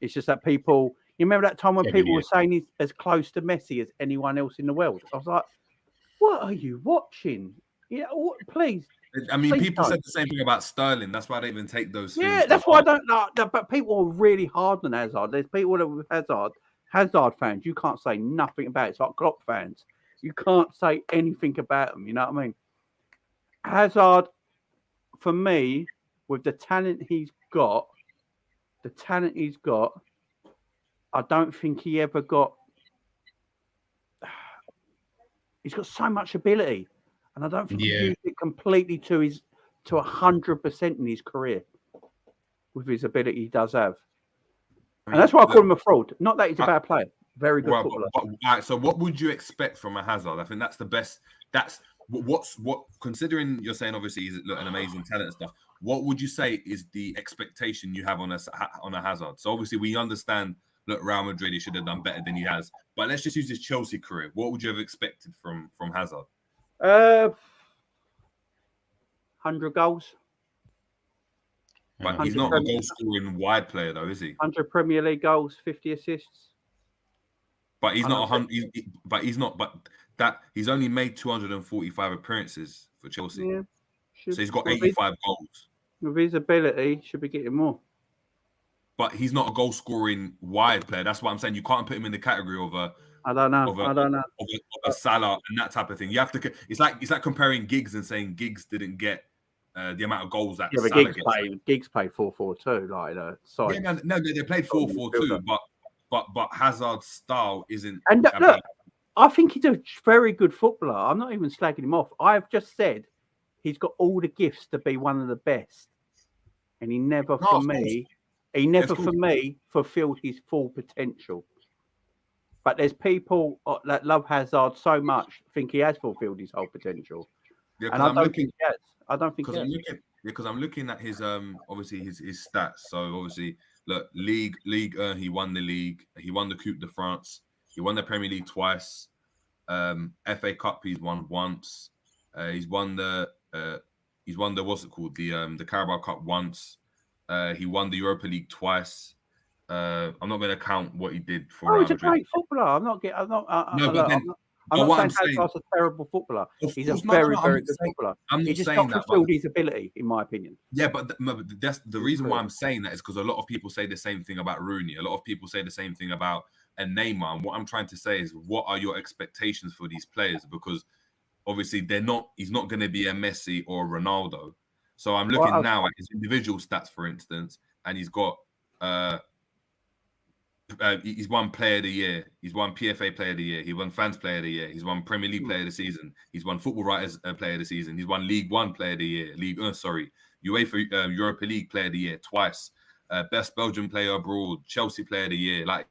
It's just that people... You remember that time when people were saying he's as close to Messi as anyone else in the world? I was like, what are you watching? Yeah, please. I mean, people said the same thing about Sterling. That's why they even take those things. Yeah, that's why I don't know. But people are really hard on Hazard. There's people that are Hazard fans. You can't say nothing about it. It's like Klopp fans. You can't say anything about them. You know what I mean? Hazard, for me, with the talent he's got, I don't think he ever got... He's got so much ability, and I don't think he used it completely to 100% in his career with his ability he does have. And that's why I call him a fraud. Not that he's a bad player. Very good footballer. All right, so what would you expect from a Hazard? I think that's the best. That's what considering you're saying obviously he's an amazing talent and stuff. What would you say is the expectation you have on a Hazard? So obviously we understand. Look, Real Madrid, he should have done better than he has. But let's just use his Chelsea career. What would you have expected from Hazard? 100 goals. But he's not a goal-scoring wide player, though, is he? 100 Premier League goals, 50 assists. But he's not 100. He's only made 245 appearances for Chelsea. Yeah, so he's got 85 goals. With his ability, he should be getting more. But he's not a goal-scoring wide player. That's what I'm saying. You can't put him in the category of a. I don't know. Of a Salah and that type of thing. You have to. It's like comparing Giggs and saying Giggs didn't get the amount of goals that. Yeah, but Giggs played 4-4-2. Sorry. Yeah, no, they played 4-4-2, but Hazard's style isn't. And look, I think he's a very good footballer. I'm not even slagging him off. I've just said he's got all the gifts to be one of the best, and he never, for me, fulfilled his full potential. But there's people that love Hazard so much think he has fulfilled his whole potential. Yeah, and I don't think he has. I don't think he has. Because I'm looking at his obviously his stats. So obviously, look, League, he won the league. He won the Coupe de France. He won the Premier League twice. FA Cup he's won once. He's won the what's it called? The Carabao Cup once. He won the Europa League twice. I'm not going to count what he did for. Oh, he's a great footballer. I'm not saying Hazard's a terrible footballer. He's a very good footballer. He just not fulfilled his ability, in my opinion. Yeah, but that's the reason why I'm saying that is because a lot of people say the same thing about Rooney. A lot of people say the same thing about Neymar. And what I'm trying to say is, what are your expectations for these players? Because obviously he's not going to be a Messi or a Ronaldo. So I'm looking now at his individual stats, for instance, and he's got He's won Player of the Year. He's won PFA Player of the Year. He won Fans Player of the Year. He's won Premier League Player of the Season. He's won Football Writers Player of the Season. He's won League One Player of the Year. UEFA Europa League Player of the Year twice. Best Belgian player abroad. Chelsea Player of the Year. Like,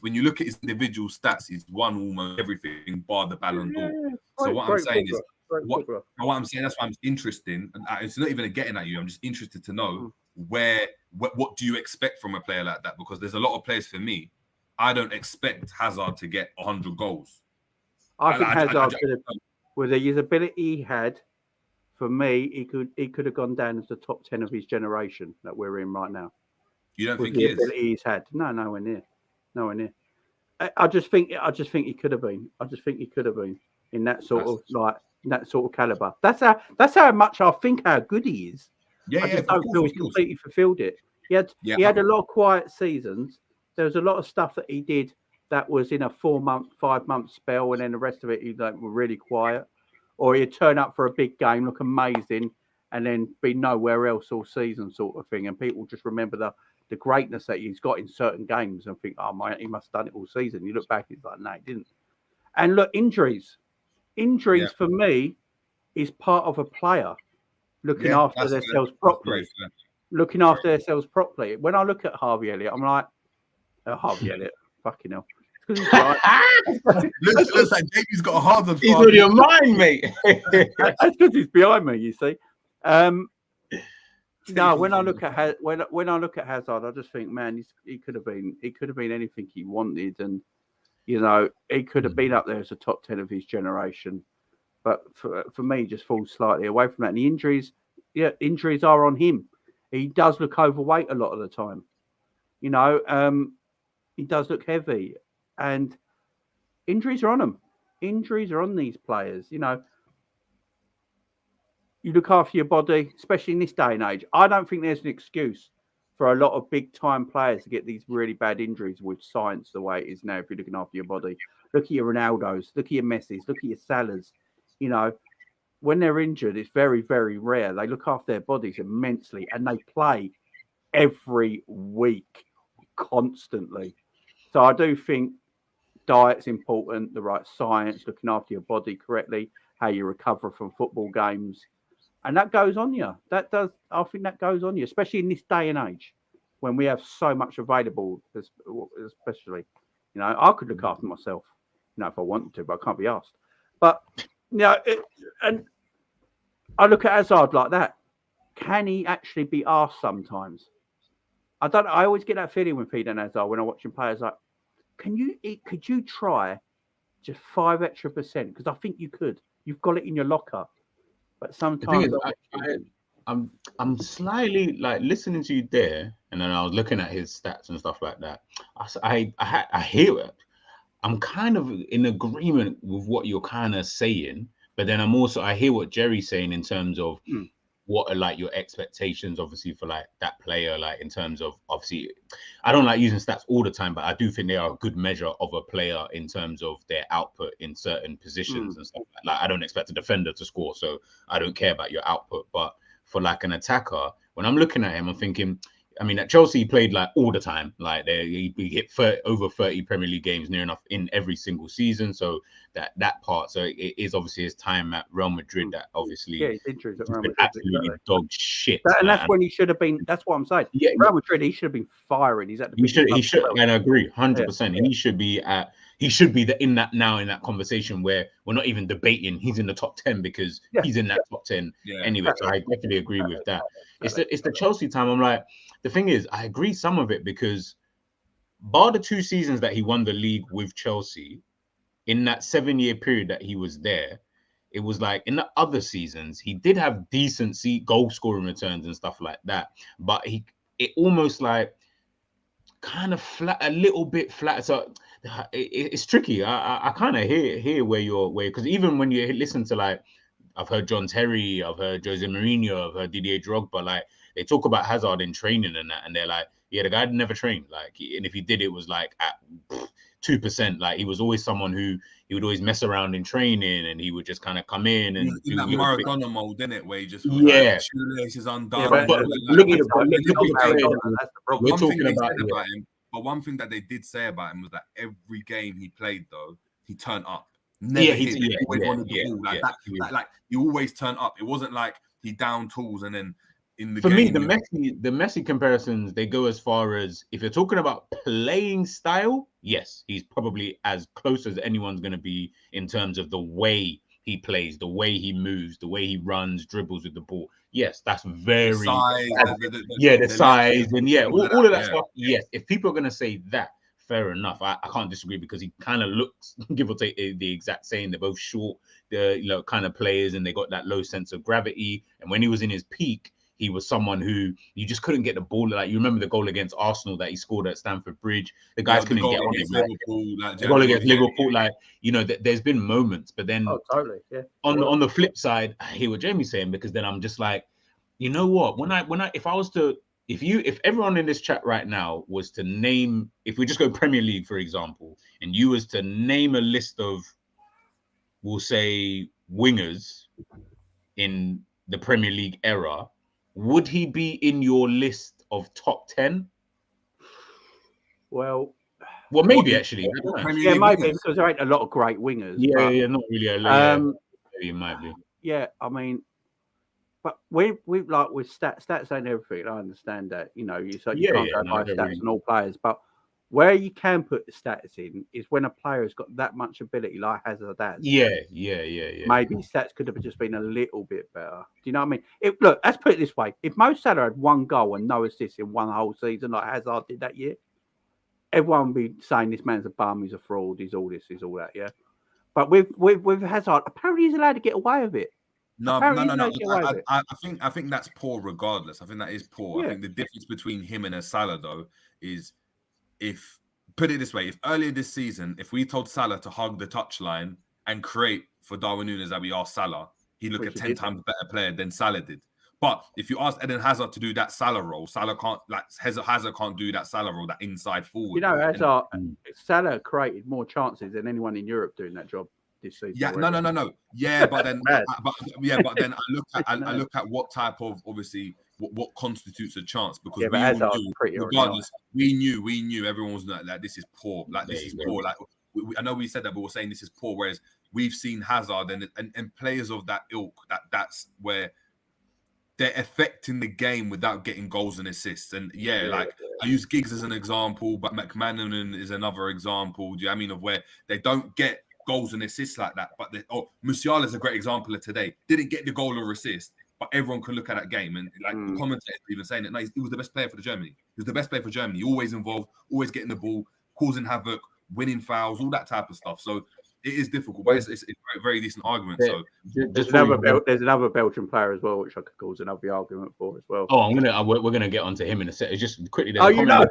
when you look at his individual stats, he's won almost everything bar the Ballon d'Or. So what I'm saying is, what I'm saying, that's why I'm interested in. And it's not even getting at you. I'm just interested to know what do you expect from a player like that? Because there's a lot of players for me. I don't expect Hazard to get 100 goals. I think Hazard, with his ability he had, for me, he could have gone down as the top 10 of his generation that we're in right now. You don't think the he is? Ability he's had? No, nowhere near. I just think he could have been. I just think he could have been in that sort of caliber. That's how much I think how good he is. Yeah, I just don't feel he's completely fulfilled it. He had a lot of quiet seasons. There was a lot of stuff that he did that was in a 5-month spell, and then the rest of it he were really quiet. Or he'd turn up for a big game, look amazing, and then be nowhere else all season, sort of thing. And people just remember the greatness that he's got in certain games and think, oh, he must have done it all season. You look back, it's like, no, he didn't. And look, injuries for me is part of a player looking after themselves properly. Looking after themselves properly. When I look at Harvey Elliott, I'm like, Harvey Elliott, fucking hell. Looks like Jamie's got a hard on. He's on your mind, mate. That's because he's behind me, you see. No, when I look at Hazard, I just think, man, he could have been anything he wanted, and he could have been up there as a top 10 of his generation. But for me, he just falls slightly away from that. And the injuries are on him. He does look overweight a lot of the time. He does look heavy, and injuries are on him. Injuries are on these players. You look after your body, especially in this day and age. I don't think there's an excuse for a lot of big-time players to get these really bad injuries with science the way it is now if you're looking after your body. Look at your Ronaldos, look at your Messis, look at your Salahs. When they're injured, it's very, very rare. They look after their bodies immensely, and they play every week constantly. So I do think diet's important, the right science, looking after your body correctly, how you recover from football games. And that goes on you. I think that goes on you, especially in this day and age when we have so much available, especially, I could look after myself, if I wanted to, but I can't be asked. But, and I look at Hazard like that. Can he actually be asked sometimes? I always get that feeling with Eden Hazard when I'm watching players like, could you try just 5% extra? Because I think you could. You've got it in your locker. But sometimes I'm slightly like listening to you there, and then I was looking at his stats and stuff like that. I hear it. I'm kind of in agreement with what you're kind of saying, but then I hear what Jerry's saying in terms of what are like your expectations, obviously, for like that player, like in terms of, obviously, I don't like using stats all the time, but I do think they are a good measure of a player in terms of their output in certain positions and stuff. Like I don't expect a defender to score, so I don't care about your output. But for like an attacker, when I'm looking at him, I'm thinking, I mean, at Chelsea, he played like all the time. Like he hit over 30 Premier League games near enough in every single season. So that part. So it is obviously his time at Real Madrid that obviously his injuries at Real Madrid, absolutely dog shit. And that's when he should have been. That's what I'm saying. Yeah, Real Madrid, he should have been firing. He's at the. He should. And I agree, 100%. Yeah. He should be in that conversation where we're not even debating. He's in the top 10 because he's in that top 10 anyway. So I definitely agree with that. It's the Chelsea time. I'm like. The thing is, I agree some of it because bar the 2 seasons that he won the league with Chelsea, in that 7-year period that he was there, it was like in the other seasons, he did have decent goal scoring returns and stuff like that. But it almost like kind of flat, a little bit flat. So it's tricky. I kind of hear where because even when you listen to like, I've heard John Terry, I've heard Jose Mourinho, I've heard Didier Drogba, like they talk about Hazard in training and that, and they're like, yeah, the guy never trained. Like, and if he did, it was like at 2%. Like he was always someone who he would always mess around in training, and he would just kind of come in and do that Maradona mode, didn't it? Where he just was shoelaces undone. But look at we're talking about him. But one thing that they did say about him was that every game he played, though, he turned up. Yeah, Never hit. He always wanted the ball. Like that, like he always turned up. It wasn't like he down tools and then in the for game. For me, the Messi comparisons, they go as far as, if you're talking about playing style, yes, he's probably as close as anyone's going to be in terms of the way he plays, the way he moves, the way he runs, dribbles with the ball. Yes, that's very the size, the size, and all of that stuff. Yes, if people are going to say that, fair enough. I can't disagree, because he kind of looks, give or take, the exact same. They're both short, kind of players, and they got that low sense of gravity. And when he was in his peak, he was someone who you just couldn't get the ball. Like, you remember the goal against Arsenal that he scored at Stamford Bridge? The guys couldn't get on him. The goal against Liverpool, there's been moments, but then totally, yeah. On the flip side, I hear what Jamie's saying, because then I'm just like, you know what? If everyone in this chat right now was to name, if we just go Premier League, for example, and you was to name a list of, we'll say, wingers in the Premier League era, would he be in your list of top 10? Well, maybe actually. Yeah, maybe, because there ain't a lot of great wingers. Yeah, not really. It might be. Yeah, I mean, but we like with stats ain't everything. I understand that. You can't go by stats on all players, but where you can put the stats in is when a player has got that much ability, like Hazard has. Yeah. Maybe stats could have just been a little bit better. Do you know what I mean? Look, let's put it this way: if Mo Salah had one goal and no assists in one whole season, like Hazard did that year, everyone would be saying this man's a bum, he's a fraud, he's all this, he's all that. Yeah, but with Hazard, apparently he's allowed to get away with it. No. I think that's poor regardless. I think that is poor. Yeah. I think the difference between him and Salah, though, is put it this way, if earlier this season, if we told Salah to hug the touchline and create for Darwin Núñez that we asked Salah, he'd look a 10 times better player than Salah did. But if you ask Eden Hazard to do that Salah role, Salah can't, Hazard can't do that Salah role, that inside forward. Salah created more chances than anyone in Europe doing that job this season. Yeah, no. Yeah, but then, I look at what type of, obviously, what constitutes a chance, because we knew everyone was like, this is poor, poor. Like, I know we said that, but we're saying this is poor. Whereas we've seen Hazard and players of that ilk, that's where they're affecting the game without getting goals and assists. And I use Giggs as an example, but McManaman is another example. Do you know what I mean, of where they don't get goals and assists like that? But Musiala is a great example of today. Didn't get the goal or assist, but everyone can look at that game, and the commentators even saying that he was the best player for Germany. He was the best player for Germany. Always involved, always getting the ball, causing havoc, winning fouls, all that type of stuff. So it is difficult, but it's a very, very decent argument. So there's another Belgian player as well, which I could cause another argument for as well. Oh, we're gonna get onto him in a second. Just quickly. Oh, you know.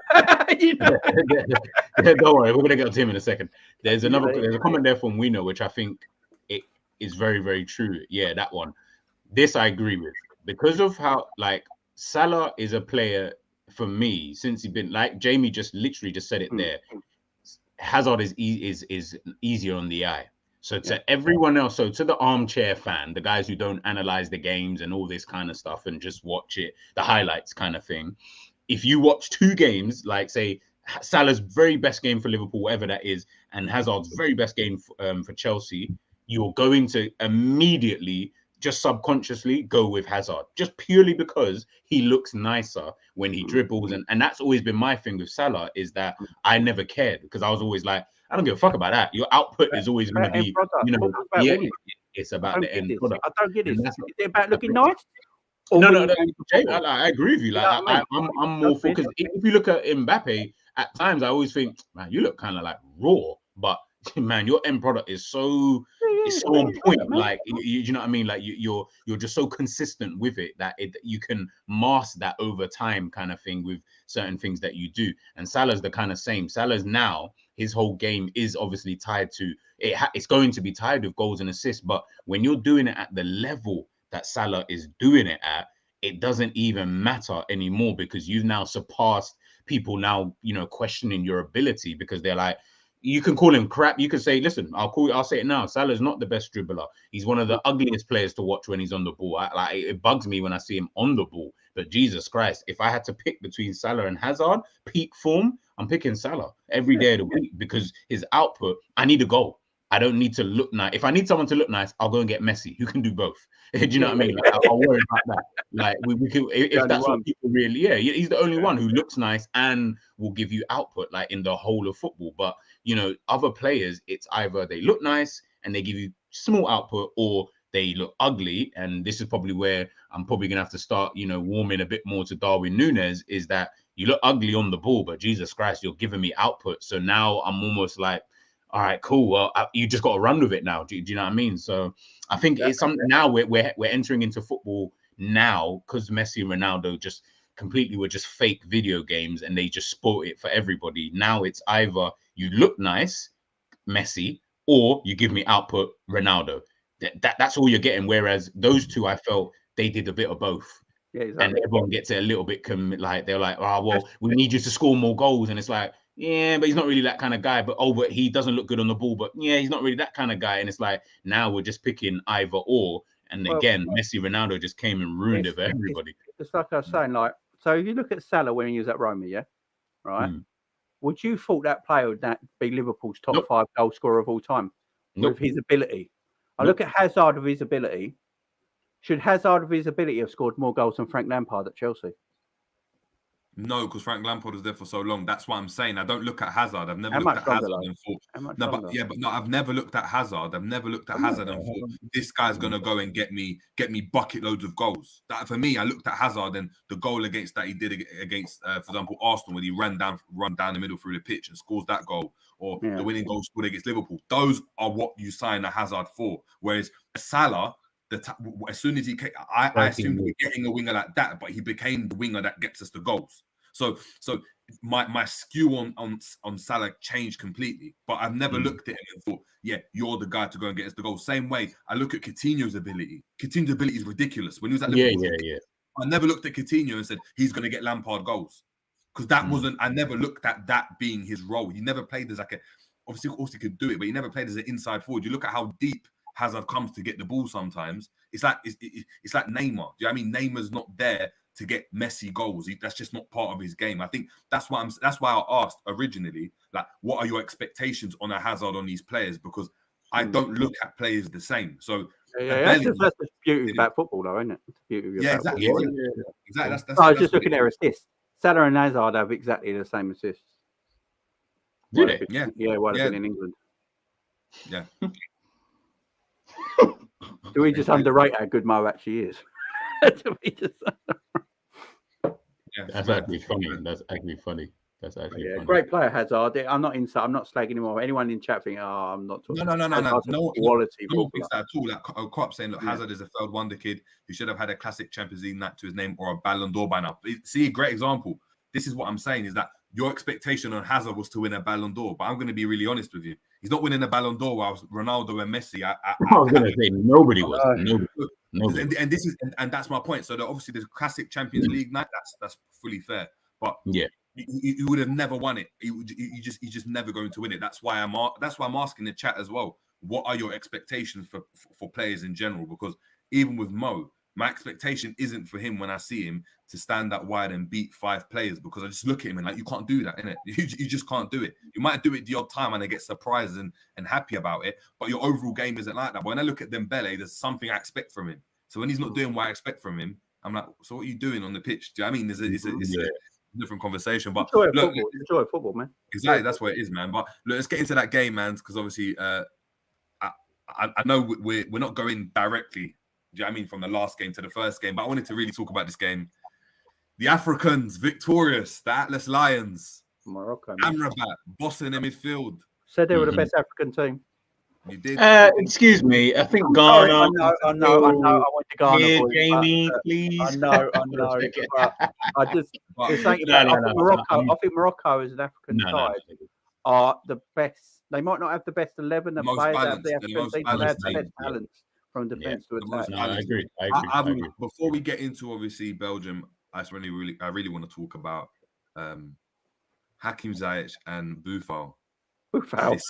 Don't worry, we're gonna get to him in a second. There's a comment there from Wino, which I think it is very, very true. Yeah, that one. This I agree with, because of how, like, Salah is a player for me, since he's been, like Jamie just literally just said it there. Hazard is easier on the eye. So to everyone else, so to the armchair fan, the guys who don't analyze the games and all this kind of stuff and just watch it, the highlights kind of thing. If you watch two games, like say Salah's very best game for Liverpool, whatever that is, and Hazard's very best game for Chelsea, you're going to immediately just subconsciously go with Hazard, just purely because he looks nicer when he dribbles. And that's always been my thing with Salah, is that I never cared, because I was always like, I don't give a fuck about that. Your output is always going to be, it's about the end product. I don't get it. Is it about looking nice? No, Jay, I agree with you. Like, I'm more for, because if you look at Mbappe, at times I always think, man, you look kind of like raw, but man, your end product is so on point. Like, you know what I mean? Like, you're just so consistent with it that you can mask that over time, kind of thing, with certain things that you do. And Salah's the kind of same. Salah's now, his whole game is obviously tied to it. It's going to be tied with goals and assists. But when you're doing it at the level that Salah is doing it at, it doesn't even matter anymore, because you've now surpassed people now, questioning your ability, because they're like, you can call him crap. You can say, listen, I'll say it now. Salah's not the best dribbler. He's one of the ugliest players to watch when he's on the ball. It bugs me when I see him on the ball. But Jesus Christ, if I had to pick between Salah and Hazard, peak form, I'm picking Salah every day of the week because his output, I need a goal. I don't need to look nice. If I need someone to look nice, I'll go and get Messi, who can do both. Do you know what I mean? Like, I'll worry about that. Like we could, if that's what people really, he's the only one who looks nice and will give you output, like in the whole of football. But you know, other players, it's either they look nice and they give you small output, or they look ugly. And this is probably where I'm probably gonna have to start, you know, warming a bit more to Darwin Núñez, is that you look ugly on the ball, but Jesus Christ, you're giving me output. So now I'm almost like, all right, cool. Well, you just got to run with it now. Do you know what I mean? So I think it's something now we're entering into football now, because Messi and Ronaldo just completely were just fake video games and they just spoil it for everybody. Now it's either you look nice, Messi, or you give me output, Ronaldo. That's all you're getting. Whereas those two, I felt they did a bit of both. Yeah, exactly. And everyone gets it a little bit like they're like, oh well, we need you to score more goals, and it's like, yeah, but he's not really that kind of guy. But he doesn't look good on the ball. But yeah, he's not really that kind of guy. And it's like now we're just picking either or. And again, Messi, Ronaldo just came and ruined it for everybody. It's like I was saying, like, so if you look at Salah when he was at Roma, right? Would you thought that player would be Liverpool's top 5 goal scorer of all time with his ability? I look at Hazard of his ability. Should Hazard of his ability have scored more goals than Frank Lampard at Chelsea? No, because Frank Lampard was there for so long. That's what I'm saying. I don't look at Hazard. I've never looked at Hazard and thought. I've never looked at Hazard. I've never looked at Hazard and thought this guy's gonna go and get me bucket loads of goals. That for me, I looked at Hazard and the goal against that he did against, for example, Arsenal, when he run down the middle through the pitch and scores that goal, or the winning goal scored against Liverpool. Those are what you sign a Hazard for. Whereas Salah, as soon as he came, I assumed we were getting a winger like that, but he became the winger that gets us the goals. So my skew on Salah changed completely. But I've never looked at him and thought, yeah, you're the guy to go and get us the goal. Same way I look at Coutinho's ability. Coutinho's ability is ridiculous. When he was at Liverpool, I never looked at Coutinho and said he's going to get Lampard goals, because that wasn't. I never looked at that being his role. He never played as like a. Obviously, of course, he could do it, but he never played as an inside forward. You look at how deep Hazard comes to get the ball. Sometimes it's like Neymar. Do you know what I mean? Neymar's not there to get Messi goals. That's just not part of his game. I think that's why I asked originally, like, what are your expectations on a Hazard on these players? Because I don't look at players the same. So that's the beauty about football, though, isn't it? The beauty of exactly. Football. Exactly. I was just looking at their assists. Salah and Hazard have exactly the same assists. Do they? Well, been in England. Yeah. Do we just underrate how good Mo actually is? That's actually funny. That's actually funny. Funny. Great player, Hazard. I'm not slagging him off. Anyone in chat thinking, I'm not talking. No quality. No thinks that at all. Like Klopp saying, look, Hazard is a third wonder kid who should have had a classic Champions League night to his name or a Ballon d'Or by now. See, a great example. This is what I'm saying, is that your expectation on Hazard was to win a Ballon d'Or, but I'm going to be really honest with you. He's not winning a Ballon d'Or while Ronaldo and Messi. I was going to say nobody was. Nobody. And that's my point. So obviously the classic Champions League night, that's fully fair. But you would have never won it. You just never going to win it. That's why I'm asking the chat as well. What are your expectations for players in general? Because even with Mo, my expectation isn't for him when I see him to stand that wide and beat 5 players, because I just look at him and like, you can't do that, innit? You just can't do it. You might do it the odd time and I get surprised and happy about it, but your overall game isn't like that. But when I look at Dembele, there's something I expect from him. So when he's not doing what I expect from him, I'm like, so what are you doing on the pitch? Do you know what I mean? It's a different conversation. But enjoy football, man. Exactly, that's what it is, man. But look, let's get into that game, man, because obviously I know we're not going directly, do you know what I mean, from the last game to the first game, but I wanted to really talk about this game. The Africans victorious, the Atlas Lions, Morocco, Amrabat bossing in midfield. Said they were the best African team. You did. Excuse me. I think Ghana. I know. I went to Ghana. Yeah, Jamie, please. I know. I just thinking about. I think Morocco as an African side are the best. They might not have the best 11 of players out of the African team, but they have the best balance from defence to attack. No, I agree. Before we get into obviously Belgium, I really want to talk about Hakim Ziyech and Boufal. Boufal.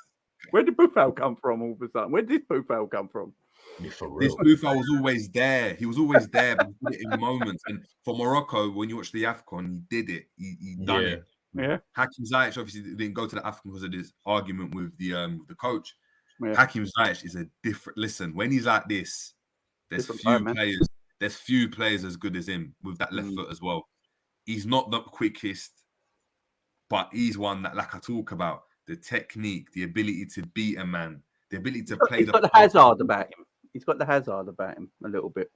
Where did Boufal come from all of a sudden? Where did Boufal come from? This Boufal was always there. He was always there, but he did it in moments. And for Morocco, when you watch the AFCON, he did it. He done it. Yeah. Hakim Ziyech obviously didn't go to the African because of this argument with the coach. Yeah. Hakim Ziyech is a different. Listen, when he's like this, there's Different few player, man. players. There's few players as good as him with that left foot as well. He's not the quickest, but he's one that, like I talk about, the technique, the ability to beat a man, the ability to play. He's got the hazard about him. He's got the hazard about him a little bit.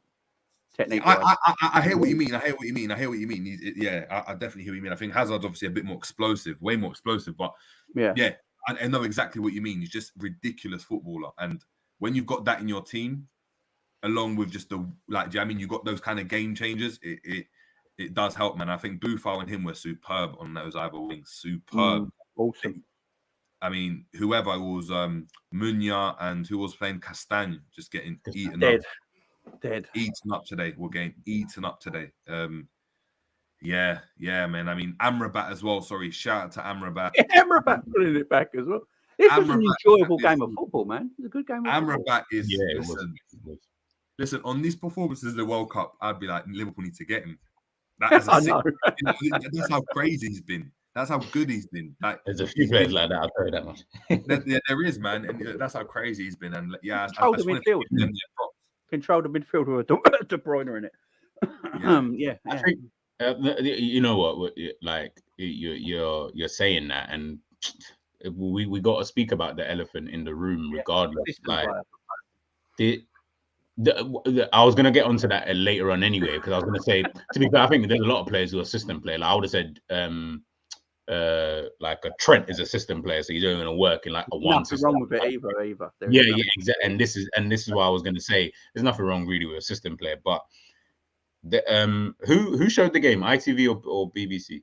Technique. I hear what you mean. I hear what you mean. I definitely hear what you mean. I think Hazard's obviously a bit more explosive, way more explosive, but yeah, I know exactly what you mean. He's just ridiculous footballer, and when you've got that in your team, along with just the you got those kind of game changers. It does help, man. I think Buffon and him were superb on those either wings. Superb, awesome. I mean, whoever was Munya and who was playing Castagne, just getting eaten Dead. Eaten up today. We're getting eaten up today. Yeah, man. I mean, Amrabat as well. Sorry, shout out to Amrabat. Amrabat putting it back as well. This was an enjoyable game of football, man. It was a good game of football. Amrabat is listen, on these performances of the World Cup, I'd be like, Liverpool need to get him. That's how crazy he's been. That's how good he's been. Like, there's a few players like that. I'll tell you that much. there is, man, and that's how crazy he's been. And yeah, control the midfield. Control the midfield with a De Bruyne in it. I think you know what? Like you're saying that, and we got to speak about the elephant in the room, regardless. Like I was gonna get onto that later on anyway, because I was gonna say, to be fair, I think there's a lot of players who are system player. Like I would have said, like a Trent is a system player, so he's only gonna work in like a one. Nothing wrong with it either. Yeah, exactly. And this is what I was gonna say. There's nothing wrong really with a system player, but who showed the game? ITV or BBC?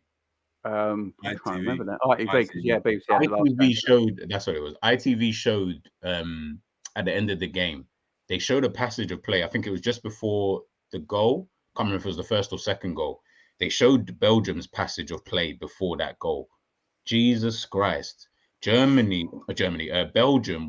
I can't remember that. ITV, because BBC. ITV showed. That's what it was. ITV showed at the end of the game. They showed a passage of play. I think it was just before the goal. I can't remember if it was the first or second goal. They showed Belgium's passage of play before that goal. Jesus Christ. Belgium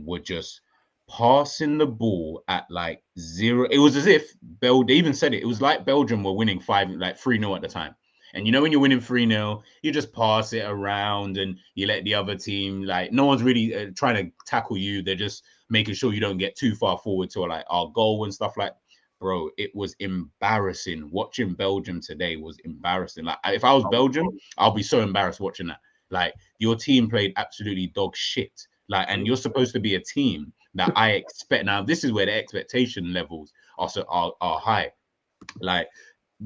were just passing the ball at like 0. It was as if they even said it. It was like Belgium were winning 3-0 at the time. And you know, when you're winning 3-0, you just pass it around and you let the other team, like, no one's really trying to tackle you. They're just making sure you don't get too far forward to like our goal and stuff like. Bro, it was embarrassing. Watching Belgium today was embarrassing. Like, if I was Belgium, I'll be so embarrassed watching that. Like, your team played absolutely dog shit. Like, and you're supposed to be a team that I expect. Now, this is where the expectation levels are high. Like,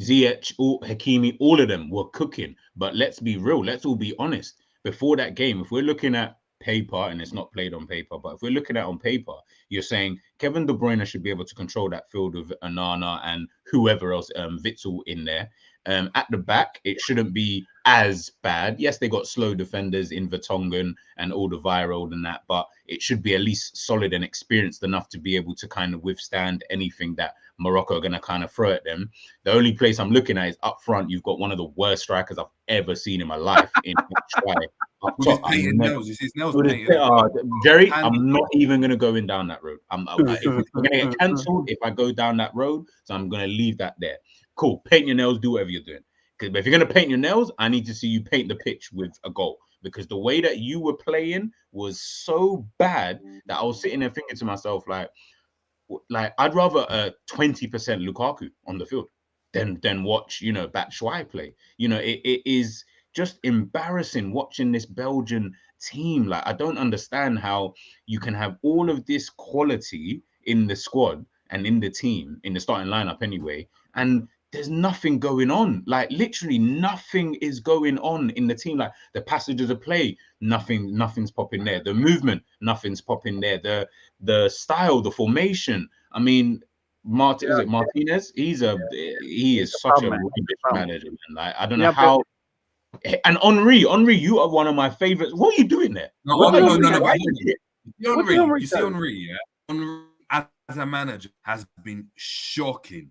Ziyech, Hakimi, all of them were cooking. But let's be real. Let's all be honest. Before that game, if we're looking at paper, and it's not played on paper, but if we're looking at on paper, you're saying Kevin De Bruyne should be able to control that field with Onana and whoever else, Witsel in there. At the back, it shouldn't be as bad. Yes, they got slow defenders in Vertonghen and Alderweireld and that, but it should be at least solid and experienced enough to be able to kind of withstand anything that Morocco are going to kind of throw at them. The only place I'm looking at is up front. You've got one of the worst strikers I've ever seen in my life in with his painted nails. His nails painted. Jerry, I'm not even going to go in down that road. If we're going to get cancelled if I go down that road, so I'm going to leave that there. Cool, paint your nails, do whatever you're doing. Because if you're going to paint your nails, I need to see you paint the pitch with a goal. Because the way that you were playing was so bad that I was sitting there thinking to myself, like I'd rather 20% Lukaku on the field than watch, Batshuayi play. It is just embarrassing watching this Belgian team. Like, I don't understand how you can have all of this quality in the squad and in the team, in the starting lineup anyway, and there's nothing going on. Like, literally nothing is going on in the team. Like, the passages of play, nothing's popping there. The movement, nothing's popping there. The style, the formation. I mean, Martinez? He is such a rubbish manager, man. Like, I don't know how. And Henry, you are one of my favorites. What are you doing there? No. You see Henry, yeah? Henry as a manager has been shocking.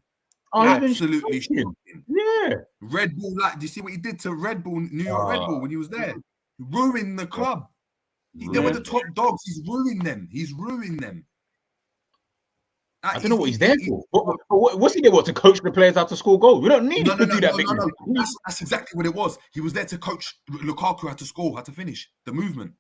Absolutely shocking. Yeah. Red Bull, do you see what he did to Red Bull, New York Red Bull when he was there? He ruined the club. They were the top dogs. He's ruined them. I don't know what he's there for. What's he there? What, to coach the players how to score goals? We don't need him to do that. No. That's exactly what it was. He was there to coach Lukaku how to score, how to finish, the movement.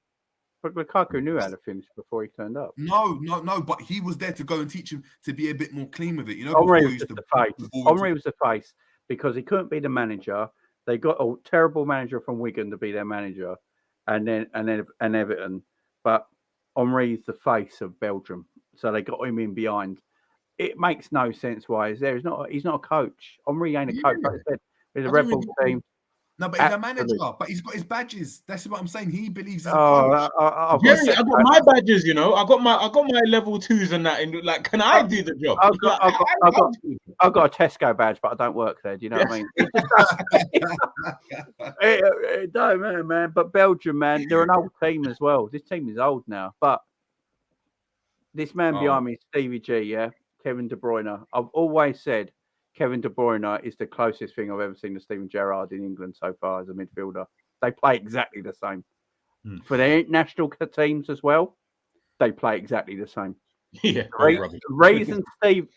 But Lukaku knew how to finish before he turned up. No. But he was there to go and teach him to be a bit more clean with it. You know, Henry was the face. Henry was the face because he couldn't be the manager. They got a terrible manager from Wigan to be their manager, and Everton. But Henry's the face of Belgium, so they got him in behind. It makes no sense why he's there. He's not a coach. Henry ain't a coach. Like I said, with the Red Bull team. No, but he's a manager. But he's got his badges. That's what I'm saying. He believes. I got my badges. You know, I got my level 2s and that. And like, can I do the job? I've got a Tesco badge, but I don't work there. Do you know what I mean? No, man. But Belgium, man, they're an old team as well. This team is old now. But this man behind me, Stevie G, yeah, Kevin De Bruyne. I've always said Kevin De Bruyne is the closest thing I've ever seen to Steven Gerrard in England so far as a midfielder. They play exactly the same. For their international teams as well, they play exactly the same. Yeah. Reece and Steve,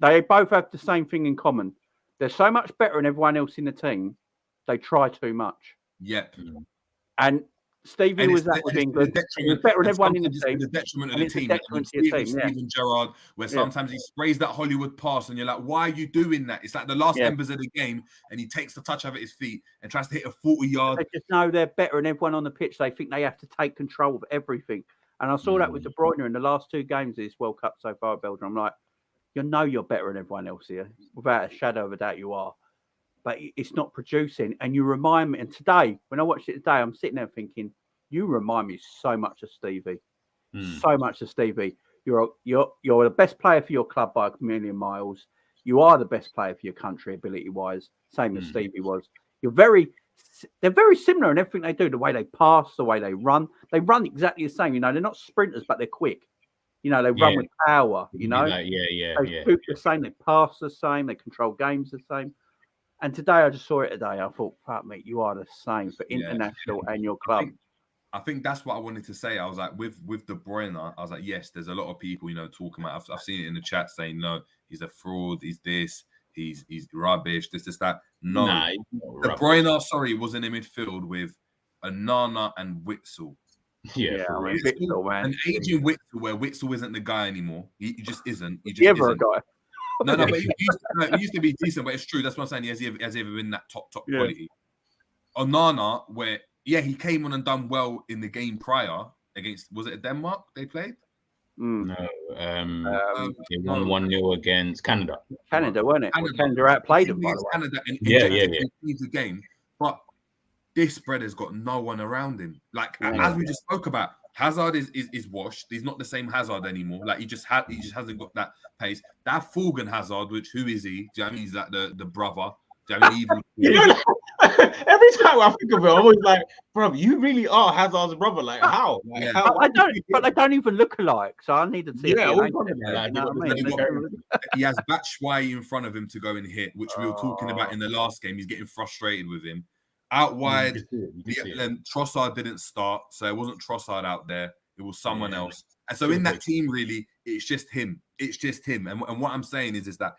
they both have the same thing in common. They're so much better than everyone else in the team, they try too much. Yep. And Stevie was that with England. He was better than everyone in the team. The detriment of the team. Steven Gerrard, where sometimes he sprays that Hollywood pass, and you're like, "Why are you doing that?" It's like the last embers of the game, and he takes the touch out of his feet and tries to hit a 40-yard. They just know they're better than everyone on the pitch. They think they have to take control of everything. And I saw that with De Bruyne in the last 2 games of this World Cup so far at Belgium. I'm like, you know, you're better than everyone else here, without a shadow of a doubt. You are. But it's not producing. And you remind me, and today, when I watched it today, I'm sitting there thinking, you remind me so much of Stevie. So much of Stevie. You're the best player for your club by a million miles. You are the best player for your country, ability-wise, same as Stevie was. They're very similar in everything they do, the way they pass, the way they run. They run exactly the same. You know, they're not sprinters, but they're quick. You know, they run with power, you know. They shoot the same, they pass the same, they control games the same. And today, I just saw it today. I thought, fuck me, you are the same for international and your club. I think that's what I wanted to say. I was like, with De Bruyne, I was like, yes, there's a lot of people, you know, talking about. I've seen it in the chat saying, no, he's a fraud, he's this, he's rubbish, this, that. No, De Bruyne, was in the midfield with Onana and Witsel. Yeah, I mean, Witsel, man. An aging Witsel, where Witsel isn't the guy anymore. He just isn't. He just isn't. A guy. No, but he used to be decent, but it's true. That's what I'm saying. Has he ever been that top quality? Onana, where he came on and done well in the game prior against, was it Denmark they played? No, they won 1-0 against Canada. Canada, weren't it? Canada outplayed them, by the way. Canada the game, but this brother's got no one around him. Like as we just spoke about, Hazard is washed. He's not the same Hazard anymore. Like he just hasn't got that pace. That Fulgen Hazard, who is he? Do you know what I mean? He's like the brother. Do you know what I mean? Evil. Every time I think of it, I'm always like, bro, you really are Hazard's brother. Like, how? Like, how? But they don't even look alike. So I need to see. He has Batshuayi in front of him to go and hit, which we were talking about in the last game. He's getting frustrated with him. Out wide, Trossard didn't start, so it wasn't Trossard out there. It was someone else. And so in that team, really, it's just him. It's just him. And what I'm saying is that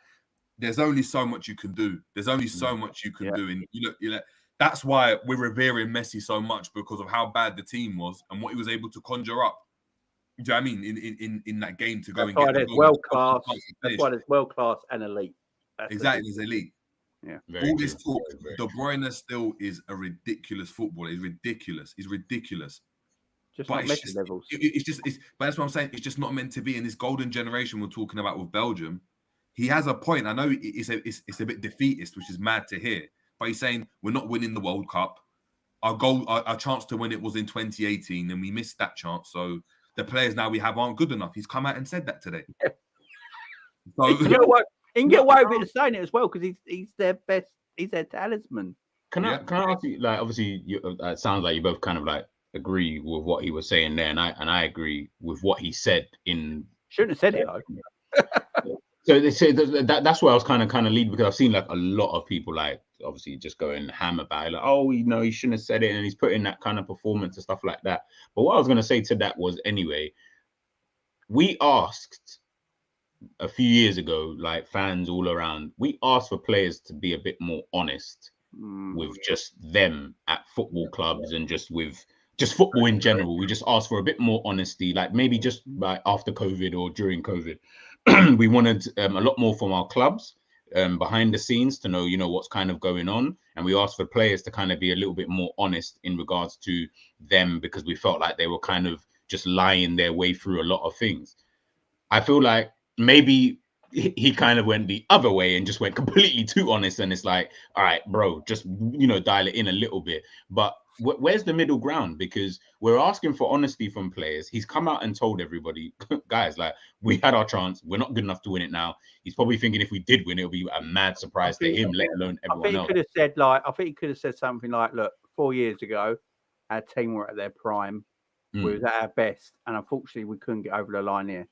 there's only so much you can do. There's only so much you can do. And you know, that's why we're revering Messi so much, because of how bad the team was and what he was able to conjure up. Do you know what I mean? In that game to go and get the world class. That's why there's world class and elite. Exactly, it's elite. Yeah. All this talk, De Bruyne still is a ridiculous footballer. He's ridiculous. Just not Messi levels. But that's what I'm saying. It's just not meant to be. In this golden generation we're talking about with Belgium, he has a point. I know it's a bit defeatist, which is mad to hear. But he's saying we're not winning the World Cup. Our chance to win it was in 2018, and we missed that chance. So the players now we have aren't good enough. He's come out and said that today. Yeah. So, he can get away with saying it as well, because he's their best. He's their talisman. Can I ask you? Like, obviously, it sounds like you both kind of like agree with what he was saying there, and I agree with what he said in. Shouldn't have said it though. So they say that's where I was kind of leading, because I've seen like a lot of people like obviously just going ham about it, like, oh, you know, he shouldn't have said it, and he's putting that kind of performance and stuff like that. But what I was going to say to that was, anyway, we asked a few years ago, like fans all around, we asked for players to be a bit more honest with just them at football clubs and just football in general. We just asked for a bit more honesty, like maybe just like after COVID or during COVID. We wanted a lot more from our clubs behind the scenes to know, what's kind of going on. And we asked for players to kind of be a little bit more honest in regards to them, because we felt like they were kind of just lying their way through a lot of things. I feel like maybe he kind of went the other way and just went completely too honest. And it's like, all right, bro, just, dial it in a little bit. But where's the middle ground? Because we're asking for honesty from players. He's come out and told everybody, guys, like, we had our chance. We're not good enough to win it now. He's probably thinking if we did win, it'll be a mad surprise to him, let alone everyone else. I think he could have said something like, look, 4 years ago, our team were at their prime. We was at our best. And unfortunately, we couldn't get over the line here.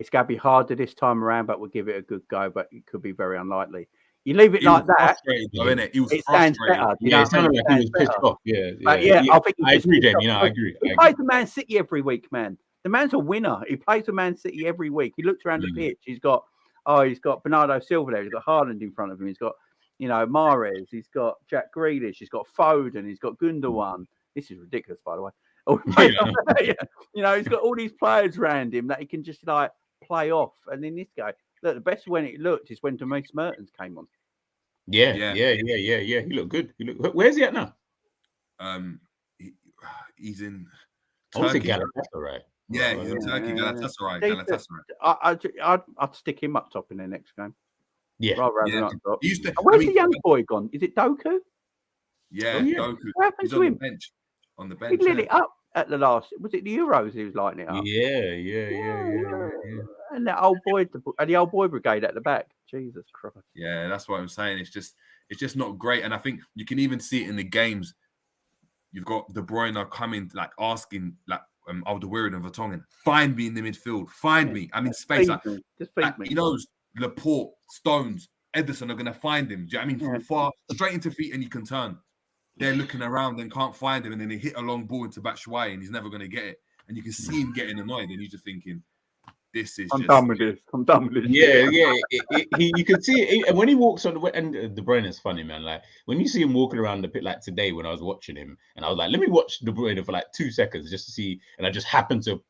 It's going to be harder this time around, but we'll give it a good go. But it could be very unlikely. You leave it like that. It sounds better. It sounded like he was pissed off. I think I agree, Jamie. I agree. He plays for Man City every week, man. The man's a winner. He plays for Man City every week. He looks around the pitch. He's got Bernardo Silva there. He's got Haaland in front of him. He's got, Mahrez. He's got Jack Grealish. He's got Foden. He's got Gundogan. This is ridiculous, by the way. He's got all these players around him that he can just play off. And then this guy, look, the best when it looked is when Demis Mertens came on. Yeah. He looked good. Where's he at now? He's in Turkey. Galatasaray. Yeah, he's in Turkey. Galatasaray. I'd stick him up top in the next game. Yeah. Where's the young boy gone? Is it Doku? Yeah, Doku. What happened to him? On the bench. He lit it up at the last. Was it the Euros? He was lighting it up. Yeah. And the old boy brigade at the back. Jesus Christ. Yeah, that's what I'm saying. It's just not great. And I think you can even see it in the games. You've got De Bruyne coming, asking, Alderweireld and Vertonghen, find me in the midfield. Find me. I'm in space. Just feed me. He knows Laporte, Stones, Ederson are going to find him. Do you know what I mean? From far, straight into feet, and you can turn. They're looking around and can't find him, and then they hit a long ball into Batshuayi, and he's never going to get it. And you can see him getting annoyed, and he's just thinking, I'm done with this. Yeah. You can see it. And when he walks on and De Bruyne is funny, man. Like when you see him walking around the pit, like today when I was watching him, and I was like, let me watch De Bruyne for 2 seconds just to see. And I just happened to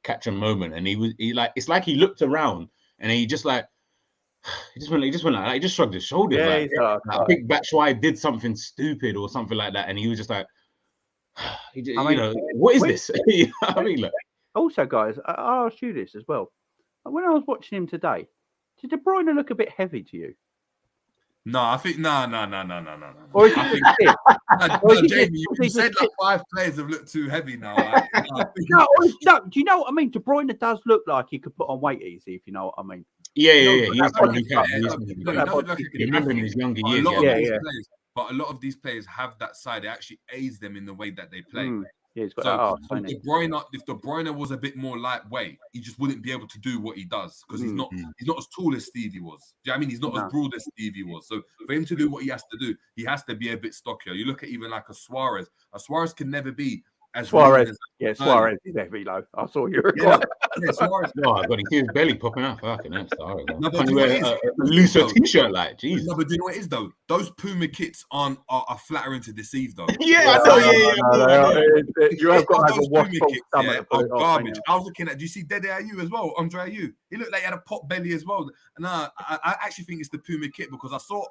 catch a moment, and it's like he looked around, and he just went he just shrugged his shoulders. I think Batshuayi did something stupid or something like that, and he was just like, what is this? I mean, look. Also, guys, I'll ask you this as well. When I was watching him today, did De Bruyne look a bit heavy to you? No, I think no. Or is it Jamie, you said 5 players have looked too heavy now. No. Do you know what I mean? De Bruyne does look like he could put on weight easy, if you know what I mean. Yeah. Remember in his younger years. But a lot of these players have that side. It actually aids them in the way that they play. Yeah, he's got if De Bruyne was a bit more lightweight, he just wouldn't be able to do what he does because he's not as tall as Stevie was. Do you know what I mean? He's not as broad as Stevie was. So for him to do what he has to do, he has to be a bit stockier. You look at even a Suarez. A Suarez can never be as Suarez. Suarez is heavy, though. I saw you. Suarez. No, I got his belly popping out. Fucking hell, sorry. Can you wear a looser t-shirt, Jesus? No, but do you know what it is though? Those Puma kits are flattering to deceive though. Yeah, I know. You have got those Puma kits are garbage. I was looking at. Do you see Dede Ayew as well? Andre Ayew. He looked like he had a pot belly as well. And I actually think it's the Puma kit because I saw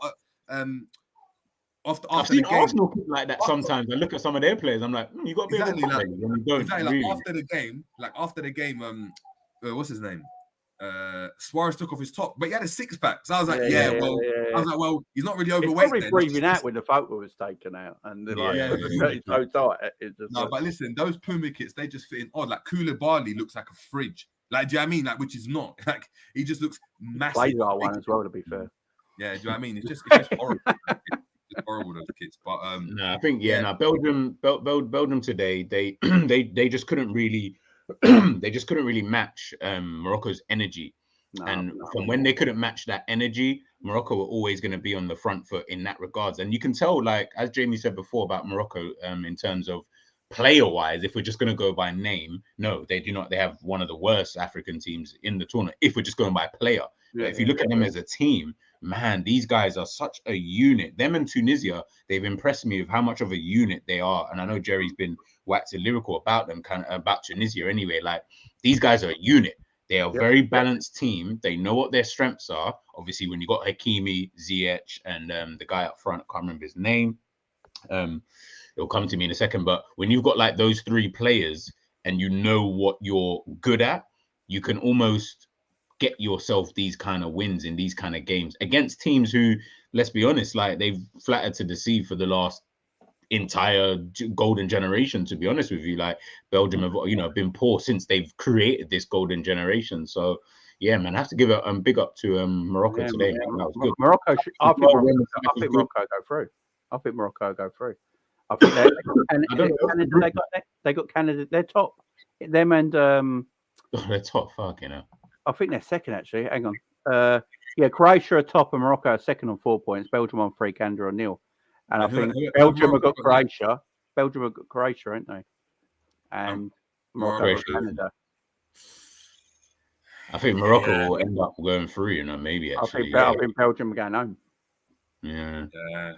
I've seen Arsenal kick like that sometimes. I look at some of their players. I'm like, you got to be able to when you don't. Exactly, after the game, what's his name? Suarez took off his top, but he had a 6-pack. So I was like, I was like, well, he's not really overweight. He's probably breathing out when the photo was taken out, and it's so tight. But listen, those Puma kits, they just fit in odd. Like Koulibaly looks like a fridge. Like, do you know what I mean? Like, which is not. Like, he just looks massive. Plays our one as well, to be fair. Yeah, do you know what I mean? It's just horrible. It's horrible, those kits. But no, I think Belgium today, they just couldn't really match Morocco's energy. From when they couldn't match that energy, Morocco were always going to be on the front foot in that regards. And you can tell, like as Jamie said before about Morocco, in terms of player-wise, if we're just going to go by name, no, they do not. They have one of the worst African teams in the tournament. If we're just going by player, but if you look at them as a team, man, these guys are such a unit. Them and Tunisia, they've impressed me with how much of a unit they are. And I know Jerry's been whacked in lyrical about them, kind of about Tunisia anyway. Like, these guys are a unit. They are a very balanced team. They know what their strengths are. Obviously, when you got Hakimi, Ziyech, and the guy up front, I can't remember his name. It'll come to me in a second. But when you've got like those three players and you know what you're good at, you can almost get yourself these kind of wins in these kind of games against teams who, let's be honest, like they've flattered to deceive for the last entire golden generation, to be honest with you. Like Belgium have, you know, been poor since they've created this golden generation. So yeah, man, I have to give a big up to Morocco today. Man. That was good. Morocco, I think Morocco go through. I think Morocco go through. I think they got Canada. They're top. Them and they're top. Fuck, you know. I think they're second actually. Hang on. Yeah, Croatia are top and Morocco are second on 4 points. Belgium on 3, Canada on 0. And I think Belgium have got Croatia. Belgium have got Croatia, ain't they? And Morocco got Canada. I think Morocco will end up going through, you know, maybe actually. I think Belgium are going home. Yeah.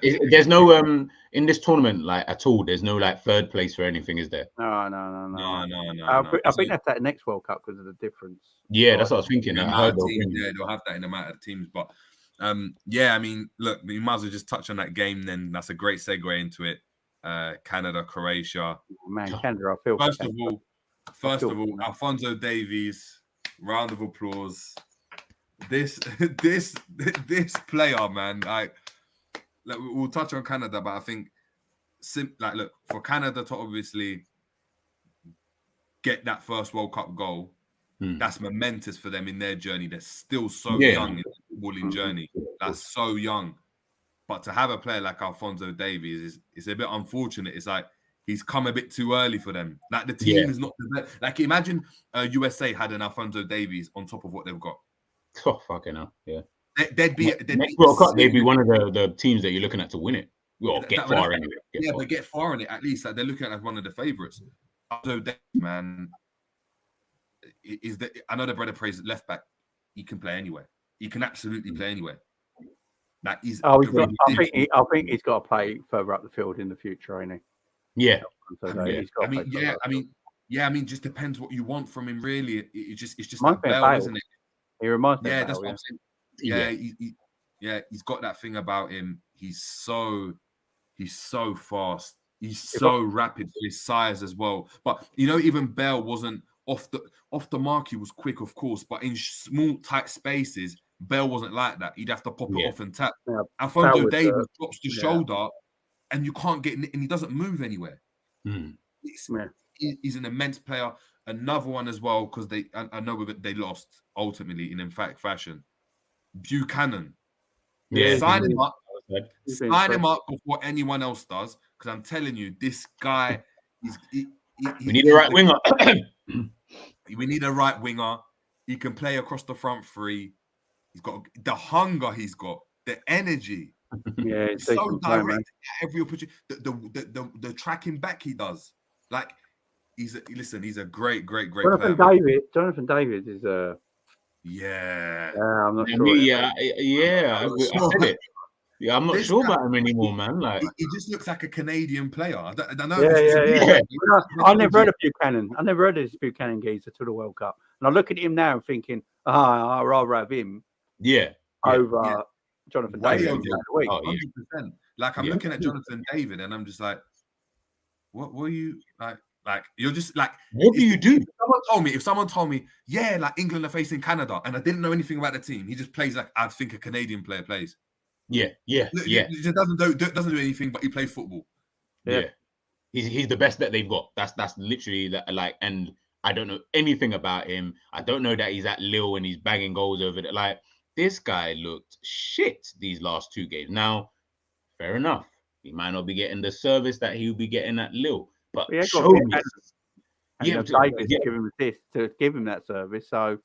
There's no in this tournament like at all. There's no like third place or anything, is there? No. I think that's that next World Cup because of the difference. Yeah, that's what I was thinking. They'll have that in the amount of teams. But yeah, I mean, look, you might as well just touch on that game. Then that's a great segue into it. Canada, Croatia. Man, Canada, I feel. First of all, Alphonso Davies, round of applause. This player, man, like we'll touch on Canada, but I think look, for Canada to obviously get that first World Cup goal, that's momentous for them in their journey. They're still so young in the footballing journey. That's so young. But to have a player like Alphonso Davies is a bit unfortunate. It's like he's come a bit too early for them. Like the team is not like, imagine USA had an Alphonso Davies on top of what they've got. Oh, fucking hell. Yeah. They'd be World Cup, they'd be one of the teams that you're looking at to win it. Well, get far anyway. But get far in it at least. Like they're looking at as one of the favourites. So, man, I know the brother prays left back. He can play anywhere. He can absolutely play anywhere. Like I think he's got to play further up the field in the future, ain't he? Yeah. I mean, just depends what you want from him. Really, it's just like Bale, isn't it? He reminds me. Yeah, that's what I'm saying. Yeah, he's got that thing about him. He's so fast. He's so rapid for his size as well. But you know, even Bale wasn't off the mark. He was quick, of course, but in small, tight spaces, Bale wasn't like that. He'd have to pop it off and tap. Yeah, Alphonso Davies drops the shoulder, and you can't get, and he doesn't move anywhere. He's an immense player. Another one as well, because I know they lost ultimately in emphatic fashion. Buchanan. Yeah, sign him up before anyone else does, because I'm telling you, this guy we need a right winger. We need a right winger. He can play across the front three. He's got the hunger. He's got the energy. Yeah, he's so direct at every opportunity. The tracking back he does, like. He's a great player. Jonathan David is a I'm not sure. I said it. Yeah, I'm not sure about him anymore, man. Like he just looks like a Canadian player. I don't know. I never heard of Buchanan. I never heard of this Buchanan geezer to the World Cup. And I look at him now and thinking, I'd rather have him. Over Jonathan David. 100%. Like I'm looking at Jonathan David and I'm just like, what were you like? Like you're just like, what do you do? If someone told me, yeah, like England are facing Canada, and I didn't know anything about the team, he just plays like I think a Canadian player plays. He just doesn't do anything, but he plays football. Yeah. He's the best that they've got. That's literally that. Like, and I don't know anything about him. I don't know that he's at Lille and he's banging goals over there. Like this guy looked shit these last 2 games. Now, fair enough, he might not be getting the service that he would be getting at Lille. But Davis to give him that service. So,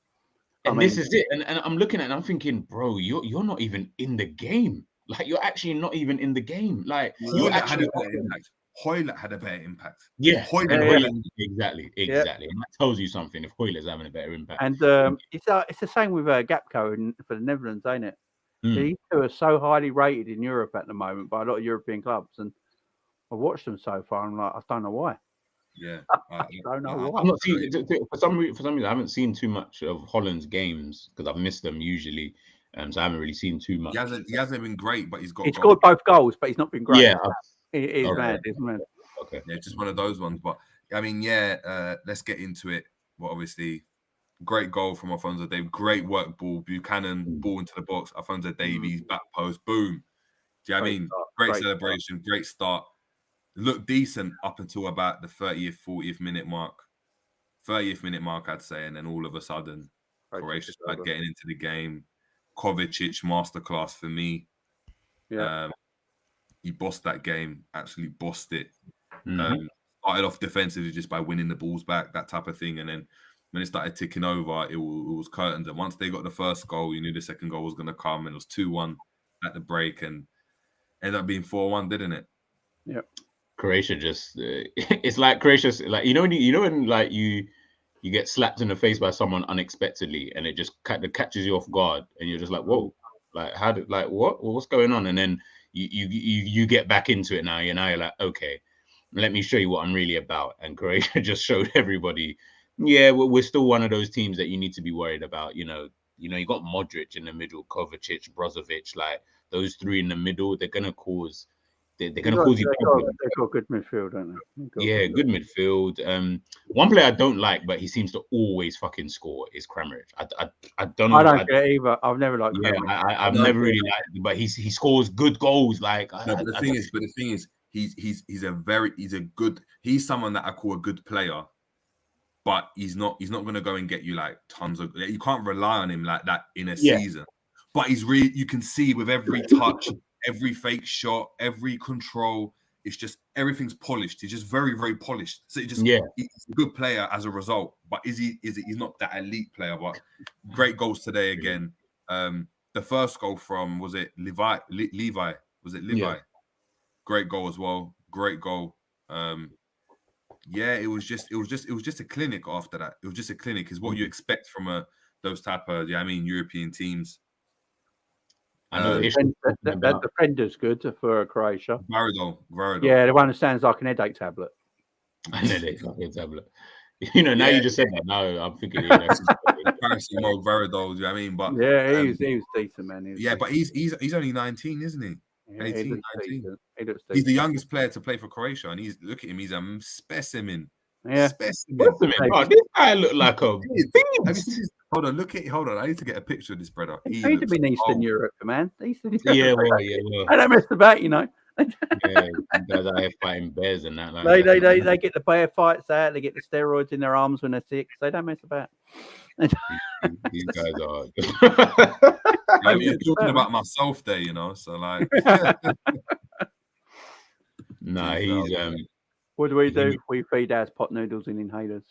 this is it. And I'm looking at it and I'm thinking, bro, you're not even in the game. Like you're actually not even in the game. Like you actually Hoylett had a better impact. Yeah, Hoylett. exactly. Yeah. And that tells you something if Hoylett's having a better impact. And it's the same with Gapco for the Netherlands, ain't it? Mm. These two are so highly rated in Europe at the moment by a lot of European clubs, and I've watched them so far. I'm like, I don't know why. Yeah, I don't know why. I'm not seeing for some reason. I haven't seen too much of Holland's games because I've missed them usually. So I haven't really seen too much. He hasn't been great, but he's scored both goals, but he's not been great. Yeah, it is mad, isn't it? Okay, yeah, just one of those ones. But I mean, let's get into it. Well, obviously, great goal from Alphonso Davies. Great work ball. Buchanan ball into the box. Alphonso Davies back post. Boom. Do you know what I mean? Great celebration. Great start. Looked decent up until about the 30th, 40th minute mark. 30th minute mark, I'd say, and then all of a sudden, Croatia started getting into the game. Kovacic masterclass for me. Yeah. He bossed that game. Actually bossed it. Mm-hmm. Started off defensively just by winning the balls back, that type of thing, and then when it started ticking over, it was curtains. And once they got the first goal, you knew the second goal was going to come, and it was 2-1 at the break, and ended up being 4-1, didn't it? Yep. Croatia just it's like Croatia's like when like you get slapped in the face by someone unexpectedly and it just kind of catches you off guard and you're just like, whoa, like how did like what's going on? And then you get back into it now. You're like, okay, let me show you what I'm really about. And Croatia just showed everybody, yeah, we're still one of those teams that you need to be worried about. You got Modric in the middle, Kovacic, Brozovic, like those three in the middle, they're gonna cause. They're going to cause you problems. They've got good midfield, don't they? Yeah, good midfield. One player I don't like, but he seems to always fucking score is Kramaric. I don't know. I don't get it either. I've never liked Yeah, Kramaric. I've never really liked him, but he scores good goals. Like, but the thing is, he's someone that I call a good player, but he's not going to go and get you like tons of. You can't rely on him like that in a season. But he's really, you can see with every touch. Every fake shot, every control, it's just everything's polished. He's just very, very polished. So he's a good player as a result. But he's not that elite player. But great goals today again. The first goal from was it Levi? Was it Levi? Yeah. Great goal as well. Great goal. It was just a clinic after that. It was just a clinic. Is what you expect from those type of European teams. I know that defender's good for Croatia. Varadol. Yeah, the one that sounds like an headache tablet. An headache tablet. Now you just said that. Now I'm thinking comparison mode Varadol. Do you know what I mean? But yeah, he was decent, man. But he's only 19, isn't he? Yeah, 18, 19. He's the youngest player to play for Croatia, and look at him. He's a specimen. Yeah, specimen. Oh, this guy look like a. Hold on. I need to get a picture of this brother. He's been Eastern Europe, man. Eastern Europe. Yeah, well. I don't mess about, Yeah, guys out here fighting bears and that. Like they get the bear fights out. They get the steroids in their arms when they're sick. They don't mess about. These guys are. I'm talking about myself there, So like. Nah, he's What do we do? We feed our pot noodles and inhalers.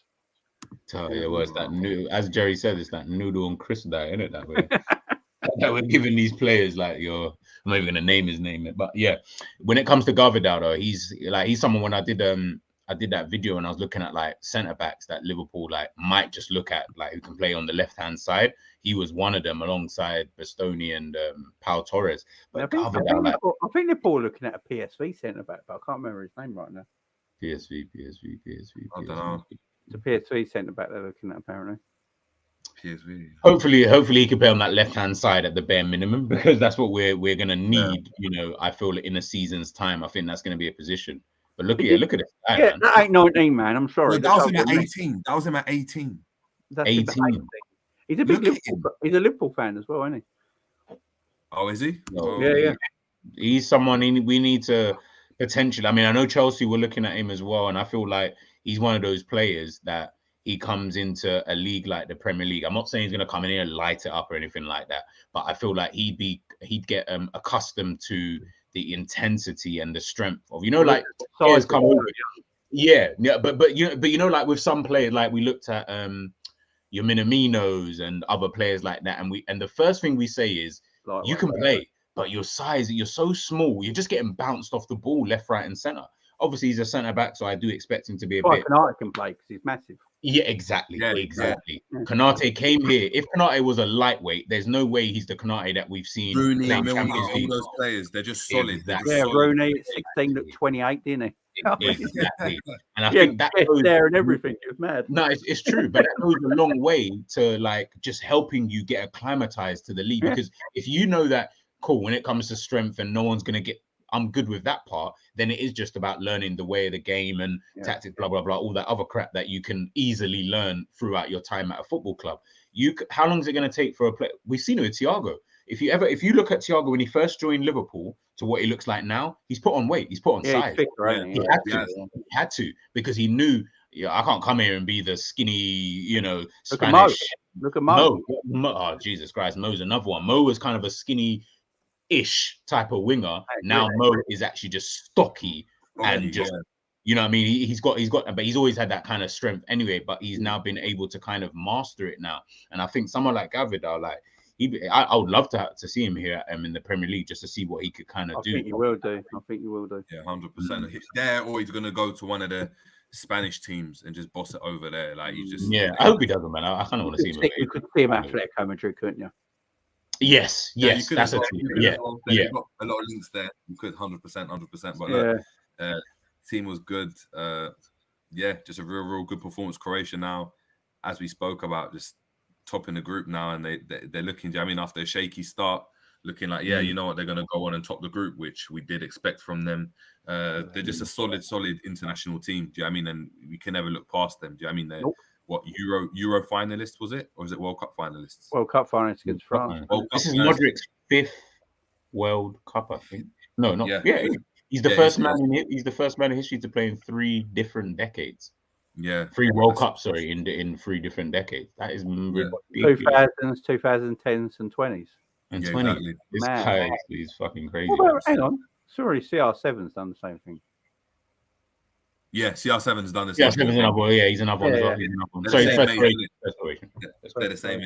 It's that new, as Jerry said, it's that noodle and crisp diet, isn't it? That way. That we're giving these players I'm not even gonna name his name, but yeah. When it comes to Gvardiol, though, he's someone. When I did that video and I was looking at like centre backs that Liverpool might just look at who can play on the left hand side. He was one of them alongside Bastoni and Pau Torres. But I think they're all looking at a PSV centre back, but I can't remember his name right now. PSV. I don't know. It's a PSV centre back they're looking at apparently. PSV. Hopefully he can play on that left hand side at the bare minimum because that's what we're gonna need. I feel in a season's time, I think that's gonna be a position. But look at it. Yeah, that ain't 19, man. I'm sorry. That was him at 18. That was him at 18. That's 18. He's a big He's a Liverpool fan as well, isn't he? Oh, is he? No, yeah. He's someone we need to potentially. I mean, I know Chelsea were looking at him as well, and I feel like he's one of those players that he comes into a league like the Premier League. I'm not saying he's going to come in here and light it up or anything like that, but I feel like he'd get accustomed to the intensity and the strength of players come over. Yeah, but like with some players, like we looked at your Minaminos and other players like that, and the first thing we say is you can play, but your size, you're so small, you're just getting bounced off the ball left, right, and center. Obviously, he's a centre back, so I do expect him to be a Well, bit. Kanata can play because he's massive. Yeah, exactly. Yeah, Exactly. yeah. Kanate came here. If Kanate was a lightweight, there's no way he's the Kanate that we've seen Rooney, playing Milner, Champions all League. those players, they're just solid. They're just Exactly. Yeah, solid. Rooney at 16 looked 28, didn't he? Exactly. And I Yeah, think that goes there and everything. It was mad. No, it's true, but that goes a long way to like just helping you get acclimatized to the league. Yeah. Because if you know that, cool, when it comes to strength and no one's gonna get, I'm good with that part, then it is just about learning the way of the game and tactics, blah blah blah, all that other crap that you can easily learn throughout your time at a football club. How long is it gonna take for a player? We've seen it with Thiago. If you look at Thiago when he first joined Liverpool to what he looks like now, he's put on weight, he's put on size. He had to because he knew, I can't come here and be the skinny, Spanish. Look at Mo. Oh, Jesus Christ, Mo's another one. Mo was kind of a skinny-ish type of winger. Now Mo is actually just stocky and just, you know what I mean? He's got, but he's always had that kind of strength anyway. But he's now been able to kind of master it now. And I think someone like Gavidal, like. I would love to see him here in the Premier League just to see what he could kind of do. I think you will do. Yeah, 100%. There, or he's gonna go to one of the Spanish teams and just boss it over there. Like you just. Yeah, I hope he doesn't, man. I kind of want to see him. You could see him at Atletico Madrid, couldn't you? Yes, that's a team. Yeah. Got a lot of links there. You could 100%. But team was good. Just a real good performance. Croatia now, as we spoke about, just top in the group now, and they're looking. I mean, after a shaky start, looking like you know what, they're going to go on and top the group, which we did expect from them. They're just a solid international team. Do you know what I mean? And we can never look past them. Do you know what I mean? They're what Euro finalists, was it, or was it World Cup finalists? World Cup finalists against France. This is Modric's 5th World Cup, I think. No, not He's the first man he's the first man in history to play in 3 different decades. Yeah, 3 World Cups, sorry, in 3 different decades. That is 2000s, 2010s, and 20s. And 20. Exactly. This guy is fucking crazy. Hang on, sorry, CR7's done the same thing. Yeah, CR7's done the same thing. He's another one as well. Sorry, they're the same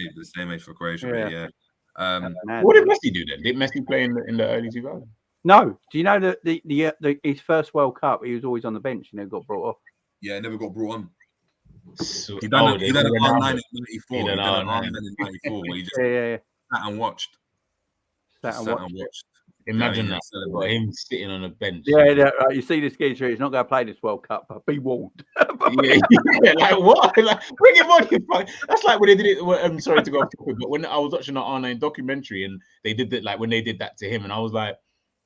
age for Croatia. What did Messi do then? Did Messi play in the early 2000s? No. Do you know that his first World Cup, he was always on the bench and then got brought off? Yeah, never got brought on. He done an R9 in 94. He done an R9 in 94 where he just sat and watched. Imagine that. Him sitting on a bench. Yeah, you see this kid, he's not going to play this World Cup, but be warned. Like what? Like, bring him on. That's like when they did it. I'm sorry to go off topic, but when I was watching the R9 documentary and they did that, like when they did that to him, and I was like,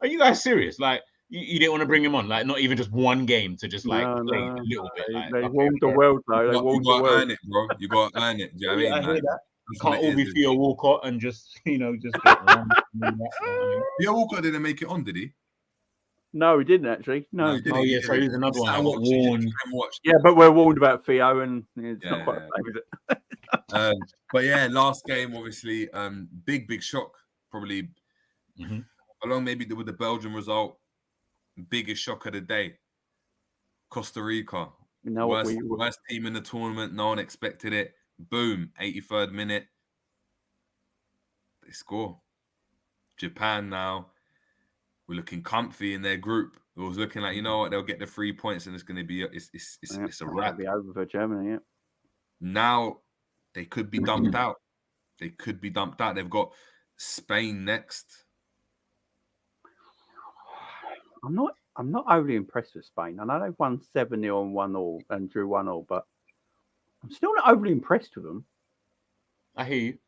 are you guys serious? Like, you didn't want to bring him on, like not even just one game to just like play a little bit. Like, they warned the world, though. They warned the world. Earn it, bro. You got to earn it. Do you know what I mean? I hear that. You can't all be Theo Walcott and just, Theo Walcott didn't make it on, did he? No, he didn't actually. No. So he's another one. I got warned. Yeah, but we're warned about Theo, and it's not quite the same, is it? But yeah, last game, obviously, big shock, probably along maybe with the Belgian result. Biggest shock of the day. Costa Rica. Worst team in the tournament. No one expected it. Boom. 83rd minute. They score. Japan now. We're looking comfy in their group. It was looking like, you know what, they'll get the 3 points and it's going to be it's a wrap. It'll be over for Germany, yeah. Now they could be dumped out. They've got Spain next. I'm not overly impressed with Spain. I know they've won 7-0 and 1-1 and drew 1-1, but I'm still not overly impressed with them. I hear you.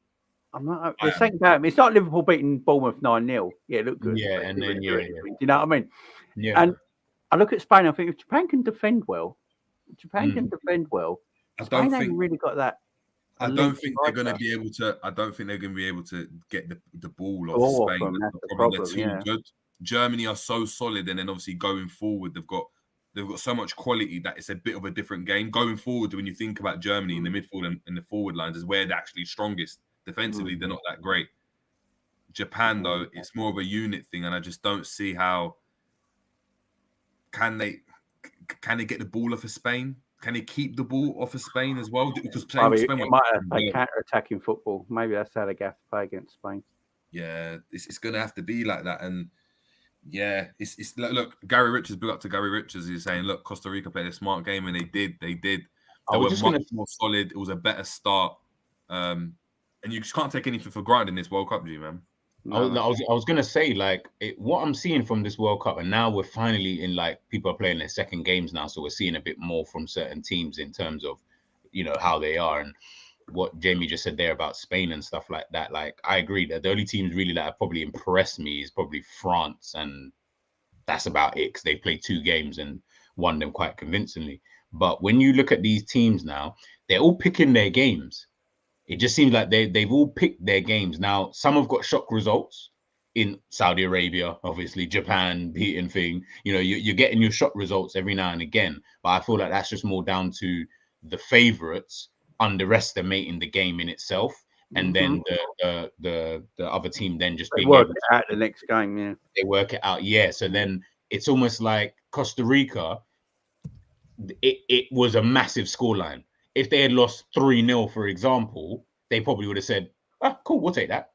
I'm not. The second game, it's like Liverpool beating Bournemouth 9-0. Yeah, it looked good. Yeah, and then do you know what I mean? Yeah. And I look at Spain. I think if Japan can defend well, I don't think really got that. I don't think they're going to be able to. I don't think they're going to be able to get the ball off Spain. They're too good. Germany are so solid, and then obviously going forward, they've got so much quality that it's a bit of a different game. Going forward, when you think about Germany in the midfield and the forward lines, is where they're actually strongest. Defensively, they're not that great. Japan, though, it's more of a unit thing, and I just don't see how can they get the ball off of Spain? Can they keep the ball off of Spain as well? Because Spain might have play counter-attacking football. Maybe that's how they have to play against Spain. Yeah, it's going to have to be like that. And Yeah, it's look. Gary Richards, big up to Gary Richards. He's saying, look, Costa Rica played a smart game, and they did. They were much more solid. It was a better start, and you just can't take anything for granted in this World Cup, G man. I was gonna say, like, what I'm seeing from this World Cup, and now we're finally in, like, people are playing their second games now, so we're seeing a bit more from certain teams in terms of, how they are, and what Jamie just said there about Spain and stuff like that. Like, I agree that the only teams really that have probably impressed me is probably France, and that's about it, because they played 2 games and won them quite convincingly. But when you look at these teams now, they're all picking their games. It just seems like they've all picked their games. Now, some have got shock results in Saudi Arabia, obviously, Japan beating thing. You're getting your shock results every now and again. But I feel like that's just more down to the favourites underestimating the game in itself. And then the other team then just being able to work it out the next game, yeah. They work it out, yeah. So then it's almost like Costa Rica, it was a massive scoreline. If they had lost 3-0, for example, they probably would have said, cool, we'll take that.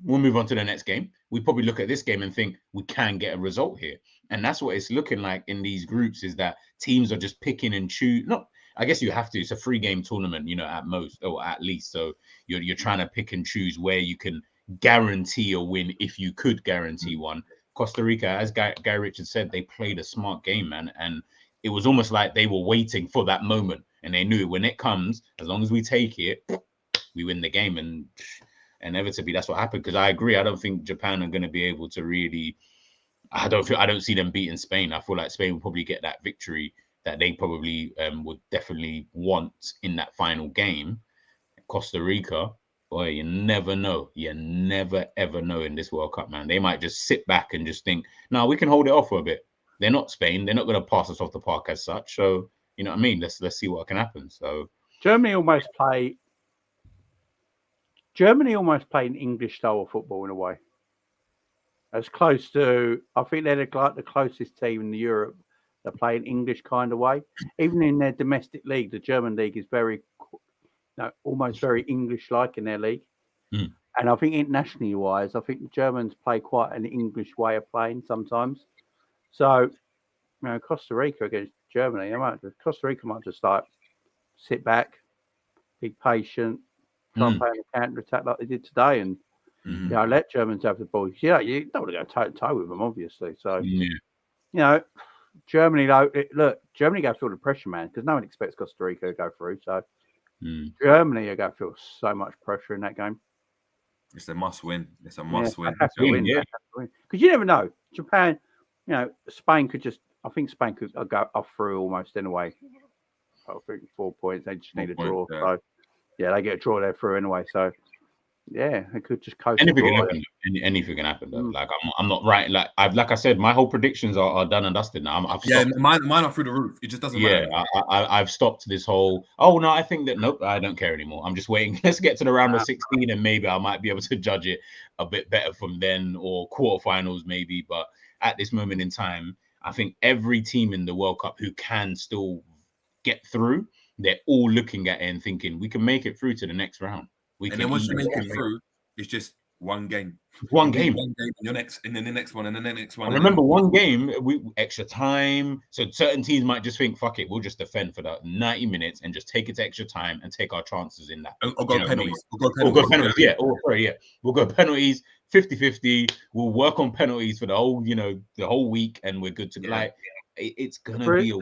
We'll move on to the next game. We probably look at this game and think we can get a result here. And that's what it's looking like in these groups, is that teams are just picking and choose. No, I guess you have to. It's a 3-game tournament, at most, or at least. So you're trying to pick and choose where you can guarantee a win, if you could guarantee one. Costa Rica, as Guy Richards said, they played a smart game, man. And it was almost like they were waiting for that moment. And they knew when it comes, as long as we take it, we win the game. And inevitably, that's what happened. Because I agree, I don't think Japan are going to be able to really. I don't see them beating Spain. I feel like Spain will probably get that victory that they probably would definitely want in that final game. Costa Rica, boy, you never know. You never ever know in this World Cup, man. They might just sit back and just think, no, we can hold it off for a bit. They're not Spain. They're not going to pass us off the park as such. So. You know what I mean? Let's see what can happen. So Germany almost play an English style of football in a way. As close to, I think they're like the closest team in Europe that play an English kind of way. Even in their domestic league, the German league is almost very English-like in their league. Mm. And I think internationally wise, I think the Germans play quite an English way of playing sometimes. So, Costa Rica against Germany, Costa Rica might just sit back, be patient, try and play on the counter attack like they did today, and let Germans have the ball. Yeah, you don't want to go toe to toe with them, obviously. So, Germany, Germany go through the pressure, man, because no one expects Costa Rica to go through. So, Germany are going to feel so much pressure in that game. It's a must win. It's a must win. Because you never know. Japan, Spain could just. I think Spain could go off through almost anyway. I think 4 points. They just need a draw. Yeah. So, they get a draw there through anyway. So, they could just coast. Anything can happen. Anything can happen. Though. Like I'm not right. Like I said, my whole predictions are done and dusted now. Mine are through the roof. It just doesn't matter. Yeah, I've stopped this whole. Oh no, I think that nope. I don't care anymore. I'm just waiting. Let's get to the round of 16, and maybe I might be able to judge it a bit better from then, or quarterfinals maybe. But at this moment in time, I think every team in the World Cup who can still get through, they're all looking at it and thinking, we can make it through to the next round. Then once you make it through, it's just one game. One game. And your next, and then the next one, and then the next one. And remember, one game, we extra time. So certain teams might just think, fuck it, we'll just defend for the 90 minutes and just take it to extra time and take our chances in that. Or go penalties. We'll go penalties, yeah. We'll go penalties, 50-50. We'll work on penalties for the whole week, and we're good to go. It's gonna be a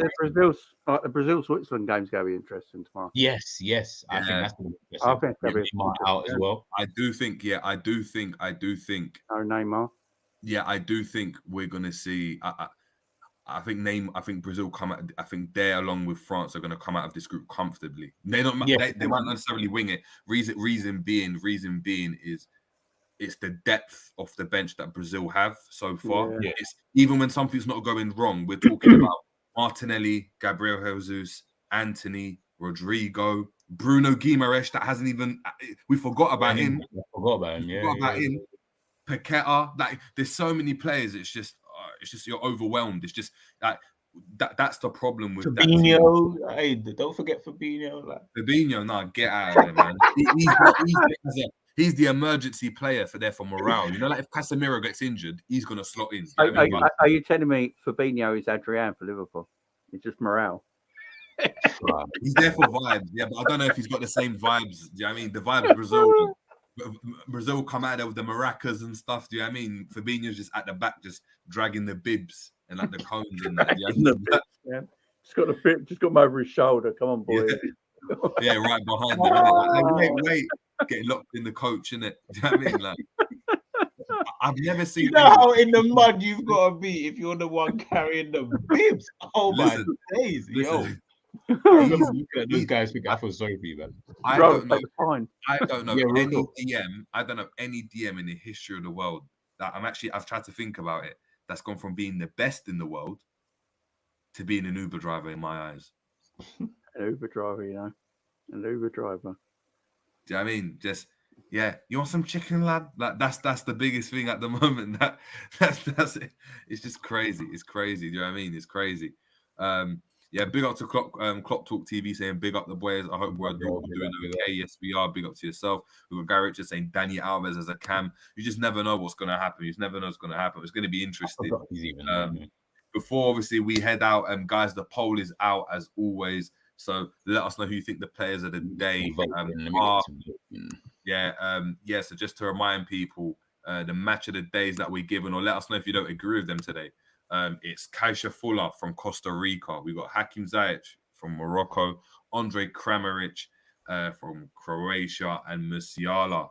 the Brazil-Switzerland game's gonna be interesting tomorrow. Yes. I think that's gonna be interesting. I think that'll be out as well. I do think. No Neymar. Yeah, I do think we're gonna see. I think Brazil come out. I think they, along with France, are going to come out of this group comfortably. They don't. They might not necessarily wing it. Reason being is it's the depth of the bench that Brazil have so far. Yeah. It's, even when something's not going wrong, we're talking about Martinelli, Gabriel Jesus, Anthony, Rodrigo, Bruno Guimaraes. That hasn't even. We forgot about him. Paqueta. Like, there's so many players. It's just you're overwhelmed. It's just like that's the problem with Fabinho. Hey, don't forget Fabinho. Fabinho, get out of there, man. he's the emergency player for morale. You know, like if Casemiro gets injured, he's gonna slot in. Do you know what I mean? Are you telling me Fabinho is Adrian for Liverpool? It's just morale. He's there for vibes, yeah, but I don't know if he's got the same vibes. Do you know what I mean? The vibes Brazil come out there with the maracas and stuff. Do you know what I mean? Fabinho's just at the back, just dragging the bibs and like the cones and that. Yeah. Just got him over his shoulder. Come on, boy. Yeah, right behind him. Like, wait, getting locked in the coach, innit? Do you know what I mean? Like, I've never seen. You know how in the mud you've got to be if you're the one carrying the bibs. Oh my days, yo. Those guys think I feel sorry for you, man. I don't know Yeah, any DM. I don't know any DM in the history of the world that I've tried to think about it. That's gone from being the best in the world to being an Uber driver in my eyes. An Uber driver, you know, an Uber driver. Do you know what I mean? Just you want some chicken, lad? Like that's the biggest thing at the moment. That's it. It's just crazy. It's crazy. Do you know what I mean? It's crazy. Yeah, big up to Klopp Talk TV saying big up the boys. I hope we're doing okay. Yes, we are. Big up to yourself. We've got Gary just saying Dani Alves as a cam. You just never know what's going to happen. You just never know what's going to happen. It's going to be interesting. Before obviously we head out, guys, the poll is out as always. So let us know who you think the players of the day are. So just to remind people, the match of the days that we're given, or let us know if you don't agree with them today. It's Kaisha Fuller from Costa Rica. We got Hakim Ziyech from Morocco, Andre Kramaric from Croatia, and Musiala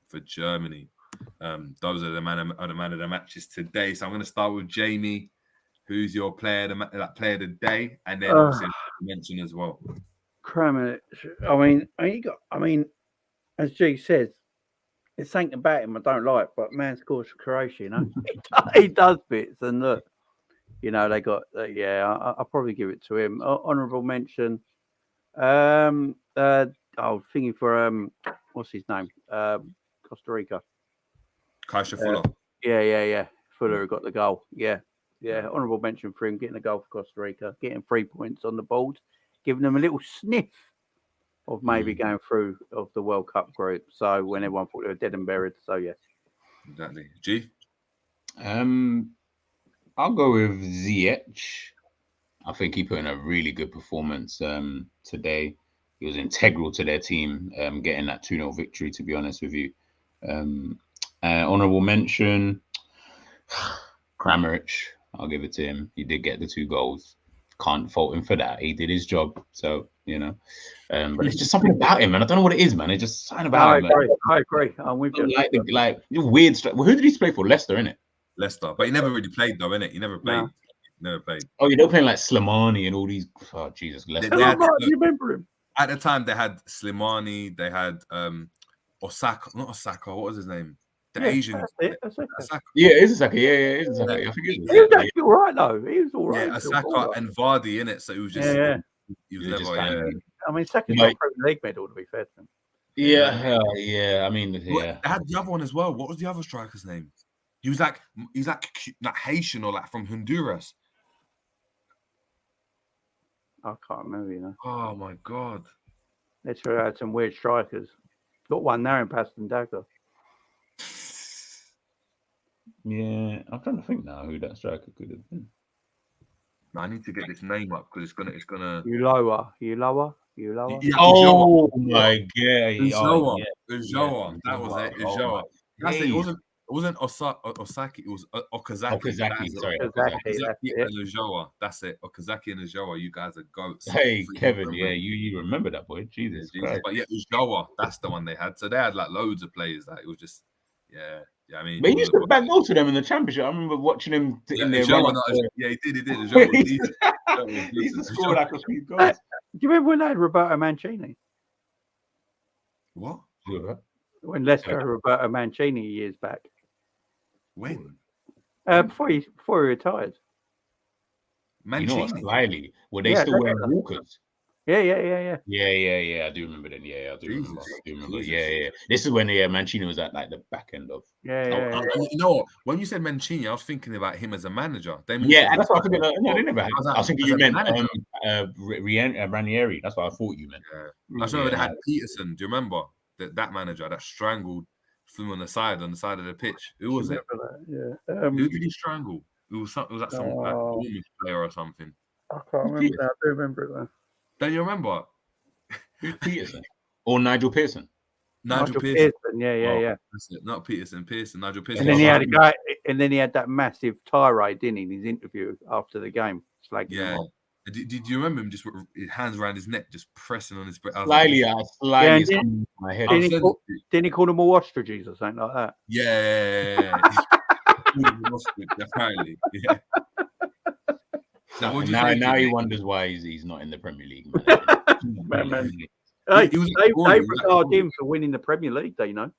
for Germany. Those are the man of the matches today. So I'm going to start with Jamie. Who's your player of the day? And then obviously mention as well. Kramaric. I mean, as G says, it's something about him I don't like, but man scores for Croatia, you know. He does bits, and look, you know, they got I'll probably give it to him. Honourable mention. Thinking for what's his name? Costa Rica. Kaisha Fuller. Yeah. Fuller got the goal. Yeah. Honourable mention for him getting a goal for Costa Rica, getting 3 points on the board, giving them a little sniff of maybe going through of the World Cup group. So when everyone thought they were dead and buried. So yeah. Exactly. G? I'll go with Ziyech. I think he put in a really good performance today. He was integral to their team, getting that 2-0 victory, to be honest with you. Honourable mention, Kramaric. I'll give it to him. He did get the 2 goals. Can't fault him for that. He did his job. So, you know. But it's just something about him, man. I don't know what it is, man. It's just something about him. I agree. I'm with you. Like weird stuff. Well, who did he play for? Leicester, innit? Leicester. But he never really played, though, innit? He never played. No. Never played. Oh, they were playing like Slimani and all these. Oh, Jesus. Leicester. You remember him? At the time, they had Slimani. They had Osaka. Not Osaka. What was his name? The Asian. Osaka. Yeah, it is Osaka. Yeah, it is Osaka. I forget. He was actually all right, though. He was all right. Yeah, Osaka and Vardy in it. So it was just. He was never. I mean, second Premier League medal, to be fair to him. Yeah. I mean, They had the other one as well. What was the other striker's name? He was like Haitian or like from Honduras. I can't remember, you know. Oh my God. They sure had some weird strikers. Got one there in Paston Dagger. Yeah, I'm trying to think now who that striker could have been. I need to get this name up because it's gonna. Uloa. Yeah, oh my God! Ujoa. That was it. Ujoa. That's it. It wasn't Osaki. It was Okazaki. Okazaki and Ujoa. That's it. Okazaki and Ujoa. You guys are goats. Hey, Kevin. Yeah, you remember that, boy? Jesus. But yeah, Ujoa. That's the one they had. So they had like loads of players. Like it was just I mean, but he used to bang goals to them in the championship. I remember watching him in their run. Yeah, he did. He used to score like a few goals. Do you remember when they had Roberto Mancini? What? When Leicester had Roberto Mancini years back. When? Before he retired. Mancini. You know what, slightly. Were they still wearing walkers? Yeah. Yeah. I do remember then. Yeah, I do remember. Yeah. This is when Mancini was at like the back end of. Yeah. You know what? When you said Mancini, I was thinking about him as a manager. That's what I think. No, they never had. I was thinking you meant Ranieri. That's what I thought you meant. Yeah. I remember they had Peterson. Do you remember? that manager that strangled Fum on the side of the pitch? Who was it? Yeah. Who did he strangle? It was that some like Bournemouth player or something. I can't remember that. I do remember it though. Don't you remember? Who's Peterson? Or Nigel Pearson? Nigel Pearson. Yeah. That's it. Not Peterson. Nigel Pearson. And then he had a guy, and then he had that massive tirade, didn't he, in his interview after the game? Yeah. Did you remember him just with his hands around his neck, just pressing on his? Slightly. Then, my head. Didn't he call them all ostriches or something like that? Yeah. Apparently, yeah. Now he wonders why he's not in the Premier League. Man. They regard him for winning the Premier League, do you know?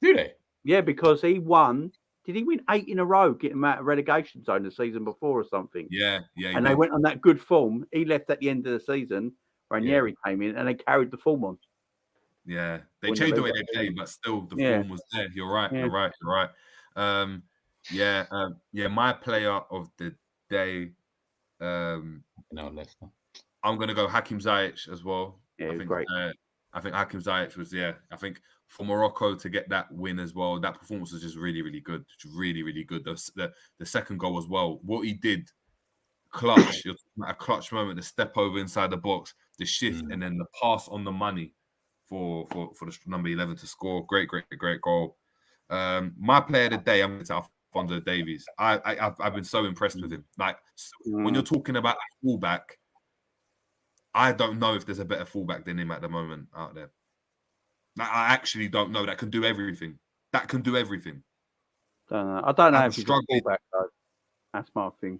Do they? Yeah, because he won. Did he win 8 in a row, getting him out of relegation zone the season before or something? Yeah. And they went on that good form. He left at the end of the season. Ranieri came in and they carried the form on. Yeah, they changed the way they played, but still the form was there. You're right. Yeah. You're right. My player of the day. I'm gonna go Hakim Ziyech as well. Yeah, great. I think Hakim Ziyech was I think for Morocco to get that win as well, that performance was just really, really good. Really, really good. The second goal as well. What he did, clutch. You're talking about a clutch moment. The step over inside the box, the shift, and then the pass on the money for the number 11 to score. Great goal. My player of the day, I'm going to Alphonso Davies. I've been so impressed with him. Like when you're talking about a fullback, I don't know if there's a better fullback than him at the moment out there. Like, I actually don't know. That can do everything. I don't know if he's a fullback though. That's my thing.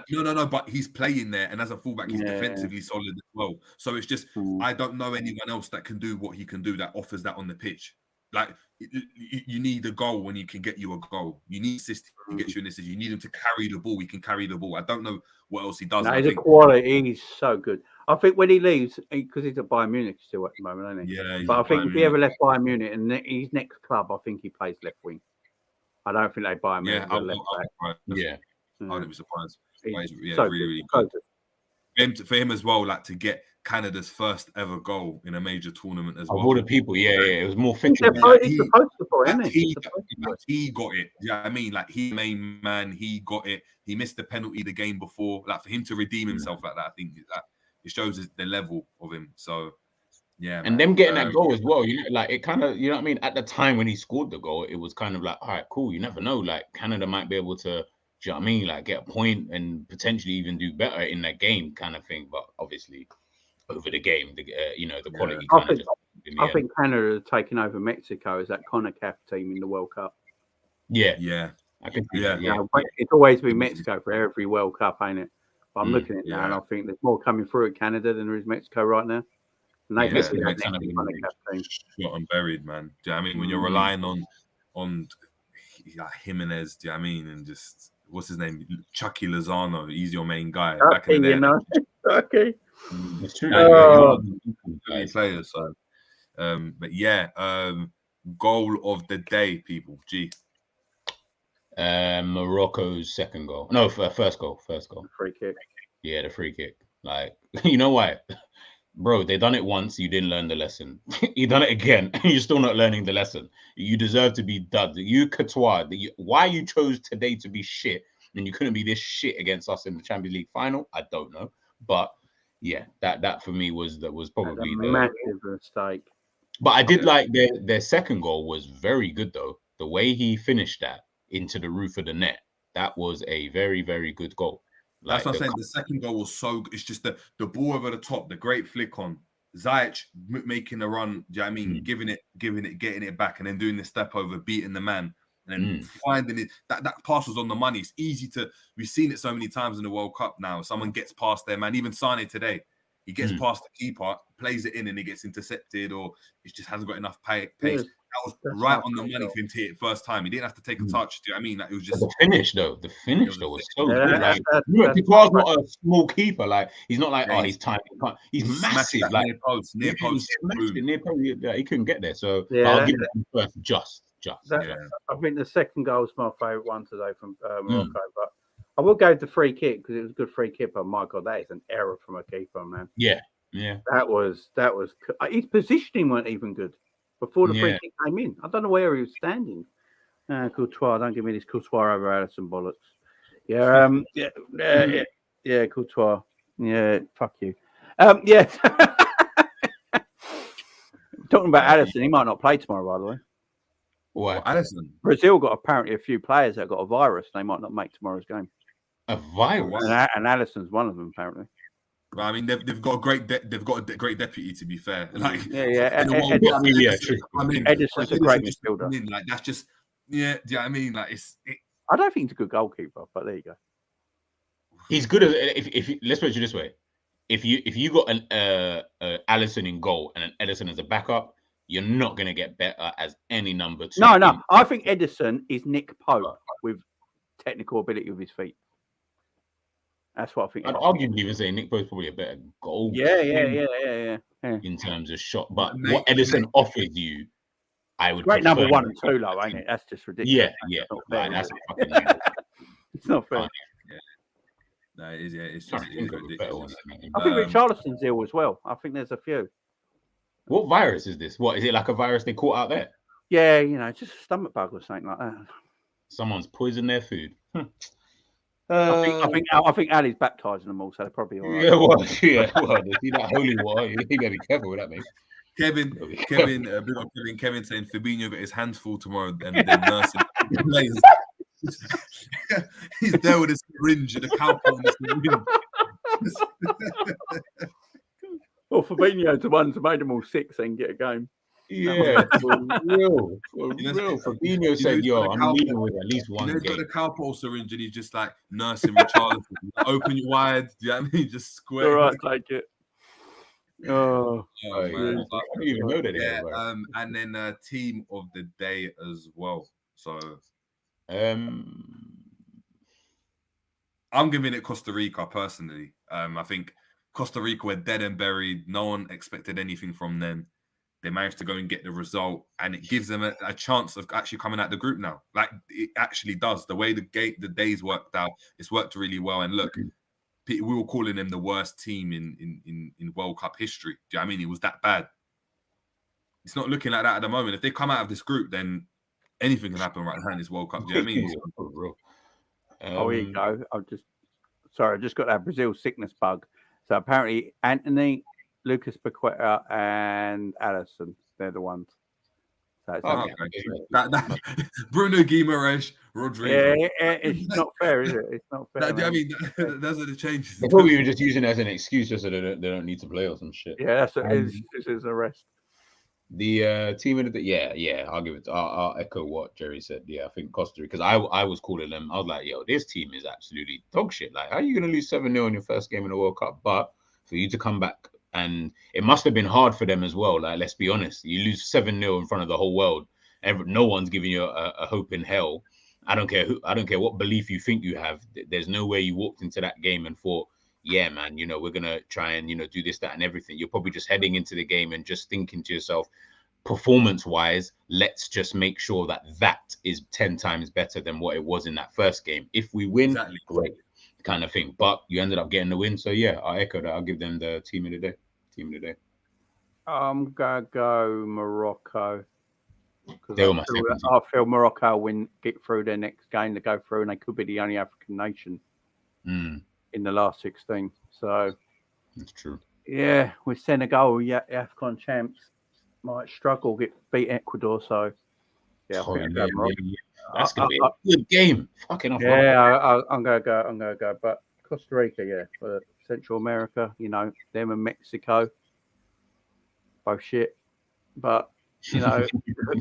No. But he's playing there, and as a fullback, he's defensively solid as well. So it's just I don't know anyone else that can do what he can do that offers that on the pitch. Like you need a goal when he can get you a goal. You need assist to get you an assist. You need him to carry the ball. He can carry the ball. I don't know what else he does. No, he's a quality. He's so good. I think when he leaves, because he's at Bayern Munich still at the moment, isn't he? Yeah. But I think if he ever left Bayern Munich and his next club, I think he plays left wing. I don't think they buy him. Yeah, left back. I wouldn't be surprised. He's so really good. good. For him as well, like to get Canada's first ever goal in a major tournament as well. Of all the people, it was more fit. He's supposed to score, isn't he? He got it. Yeah, I mean, like he main man, he got it. He missed the penalty the game before. Like for him to redeem himself like that, I think that it shows the level of him. So yeah, and them getting that goal as well, you know, like it kind of, you know what I mean? At the time when he scored the goal, it was kind of like, all right, cool. You never know. Like Canada might be able to, do you know what I mean? Like get a point and potentially even do better in that game kind of thing. But obviously over the game, the quality I think Canada has taken over Mexico as that CONCACAF team in the World Cup. Yeah. I can see that. Yeah. It's always been Mexico for every World Cup, ain't it? But I'm looking at it now and I think there's more coming through at Canada than there is Mexico right now. And they shot and buried, man. Do you know what I mean? When you're relying on Jimenez, do you know what I mean? And just what's his name? Chucky Lozano, he's your main guy back in the day. Okay. It's true. Players, so goal of the day, people. Morocco's second goal. No, first goal. Free kick. Yeah, the free kick. Like, you know why? Bro, they done it once, you didn't learn the lesson. You done it again, and you're still not learning the lesson. You deserve to be dubbed. You Qatar, why you chose today to be shit, and you couldn't be this shit against us in the Champions League final, I don't know. But yeah, that for me was probably the massive mistake. But I did like their second goal was very good though. The way he finished that into the roof of the net, that was a very, very good goal. That's what I'm saying. The second goal was so good. It's just the ball over the top, the great flick on Ziyech making a run. Do you know what I mean? Giving it, getting it back, and then doing the step over, beating the man, and then finding it. That pass was on the money. It's easy we've seen it so many times in the World Cup now. Someone gets past their man. Even Sane today, he gets past the keeper, plays it in, and it gets intercepted, or it just hasn't got enough pace. That was right on the money for him to hit it first time. He didn't have to take a touch. Do you know what I mean? Like, it was just the finish though. The finish though was so good. Like, Qatar's not a small keeper. Like he's not like he's tiny. He's massive. Like near post. Near post. He couldn't get there. So I'll give it first. Just. I think the second goal is my favourite one today from Morocco. But I will go with the free kick because it was a good free kick. But my God, that is an error from a keeper, man. Yeah. That was. His positioning weren't even good. before the free kick came in. I don't know where he was standing. Courtois, don't give me this Courtois over Alisson bollocks. Yeah, Courtois. Yeah, fuck you. Yeah. Talking about Alisson, he might not play tomorrow, by the way. What? Alisson? Brazil got apparently a few players that got a virus. They might not make tomorrow's game. A virus? And Alisson's one of them, apparently. Well, I mean, they've got a great great deputy. To be fair, like Edison's a great midfielder. Like that's just do you know what I mean? Like I don't think he's a good goalkeeper, but there you go. He's good as if let's put it this way. If you got an Alisson in goal and an Edison as a backup, you're not going to get better as any number 2. No. I think Edison is Nick Pope with technical ability with his feet. That's what I think. I'd arguably even say Nick Pope's probably a better goal. Yeah. In terms of shot, but what Edison offers you, I would. Great number 1 and 2, though, ain't it? That's just ridiculous. Yeah. That's it's not fair. No, it is. Yeah, it's just ridiculous. I think Richarlison's ill as well. I think there's a few. What virus is this? What is it, like a virus they caught out there? Yeah, just a stomach bug or something like that. Someone's poisoned their food. I think Ali's baptising them all, so they're probably all right. Well, see that holy water. You gotta be careful with that, mate. Kevin saying Fabinho got his hands full tomorrow and then nursing players. He's there with his syringe and a cowboy in his syringe. Well, Fabinho's the one who made them all sick and get a game. Yeah, for real. Fabinho said, I'm leaving with at least one game. He's got a cowpole syringe and he's just like nursing Richarlison. Open your wide, do you know what I mean? Just square. All right, take it. Oh, man. I didn't even know that. And then team of the day as well. So, I'm giving it Costa Rica personally. I think Costa Rica were dead and buried. No one expected anything from them. They managed to go and get the result, and it gives them a chance of actually coming out the group now. Like it actually does. The way the days worked out, it's worked really well. And look, we were calling them the worst team in World Cup history. Do you know what I mean? It was that bad. It's not looking like that at the moment. If they come out of this group, then anything can happen right now in this World Cup. Do you know what I mean? Here you go. I just got that Brazil sickness bug. So apparently Anthony, Lucas Paqueta and Alisson, they're the ones. So Bruno Guimaraes, Rodrigo. Yeah, it's not fair, is it? It's not fair. I mean, those are the changes. They probably were just using it as an excuse just so they don't need to play or some shit. Yeah, that's this is a rest. The team of the I'll give it. I'll echo what Jerry said. Yeah, I think Costa Rica, because I was calling them. I was like, yo, this team is absolutely dog shit. Like, how are you going to lose 7-0 in your first game in the World Cup? But for you to come back, and it must have been hard for them as well. Like, let's be honest, you lose 7-0 in front of the whole world. No one's giving you a hope in hell. I don't care what belief you think you have. There's no way you walked into that game and thought, yeah, man, we're going to try and, do this, that, and everything. You're probably just heading into the game and just thinking to yourself, performance-wise, let's just make sure that is 10 times better than what it was in that first game. If we win, great, kind of thing. But you ended up getting the win. So, yeah, I echo that. I'll give them the team of the day. I'm going to go Morocco. I feel Morocco will get through their next game to go through, and they could be the only African nation in the last 16. So that's true. Yeah, with Senegal, AFCON champs might struggle, beat Ecuador. So yeah, I think that's gonna be a good game. Fucking off. Yeah, I'm gonna go. But Costa Rica, for Central America, them and Mexico, both shit. But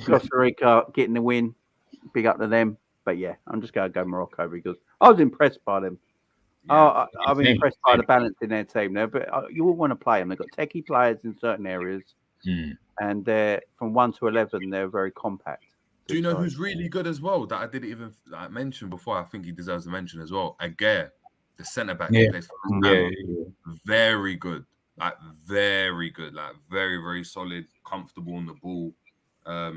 Costa Rica getting the win, big up to them. But yeah, I'm just going to go Morocco because I was impressed by them. Yeah, I've been impressed by the balance in their team there. But you all want to play them. They've got techie players in certain areas, and they're from 1 to 11. They're very compact. Do you know who's really good as well that I didn't even mention before? I think he deserves a mention as well. Aguirre, the centre back, plays for very good. Very good, very, very solid, comfortable on the ball. I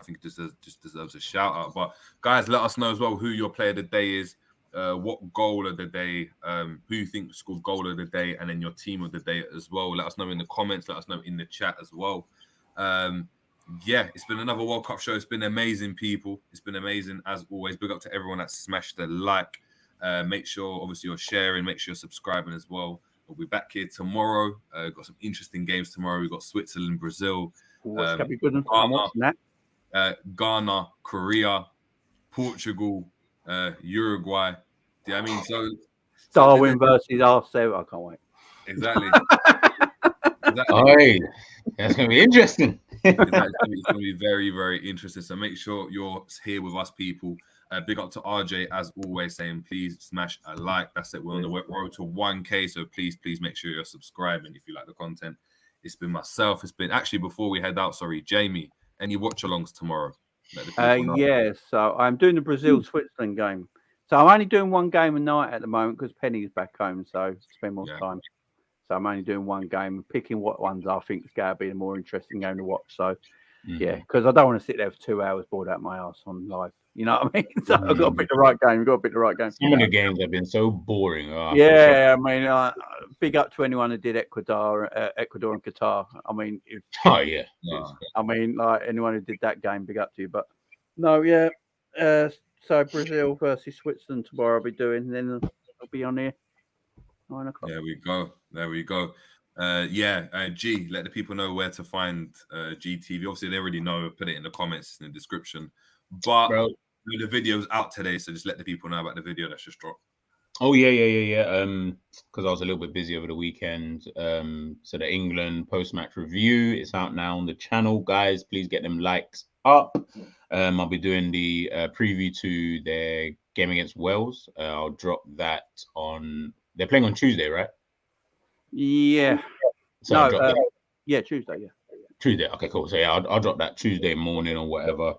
think it just deserves a shout out. But guys, let us know as well who your player of the day is, what goal of the day, who you think scored goal of the day, and then your team of the day as well. Let us know in the comments, let us know in the chat as well. Yeah, it's been another World Cup show. It's been amazing, people. It's been amazing as always. Big up to everyone that smashed the like. Make sure, obviously, you're sharing. Make sure you're subscribing as well. We'll be back here tomorrow. Got some interesting games tomorrow. We've got Switzerland, Brazil, It's gonna be good. I'm watching that. Ghana, Korea, Portugal, Uruguay. Do you know what I mean? So Darwin versus R7. I can't wait. Exactly. Hey, that's gonna be interesting. It's gonna be very, very interesting. So make sure you're here with us, people. Big up to RJ as always, saying please smash a like. That's it. We're on the road to 1K, so please make sure you're subscribing if you like the content. It's been myself. It's been actually before we head out. Sorry, Jamie. Any watch-alongs tomorrow? Yeah. So I'm doing the Brazil-Switzerland game. So I'm only doing one game a night at the moment because Penny's back home, so spend more time. So I'm only doing one game, picking what ones I think is going to be the more interesting game to watch. So, yeah, because I don't want to sit there for 2 hours bored out my ass on live. You know what I mean? So I've got to pick the right game. We've got to pick the right game. Some of the games have been so boring. I mean, big up to anyone who did Ecuador and Qatar. I mean, I mean, like anyone who did that game, big up to you. But no, yeah. So Brazil versus Switzerland tomorrow I'll be doing. And then I'll be on here 9 o'clock. There we go. G, let the people know where to find GTV. Obviously, they already know. Put it in the comments in the description. But the video's out today, so just let the people know about the video that's just dropped. Oh yeah. Because I was a little bit busy over the weekend. So the England post-match review is out now on the channel, guys. Please get them likes up. I'll be doing the preview to their game against Wales. I'll drop that on. They're playing on Tuesday, right? Yeah. So Tuesday. Yeah. Tuesday. Okay, cool. So yeah, I'll drop that Tuesday morning or whatever,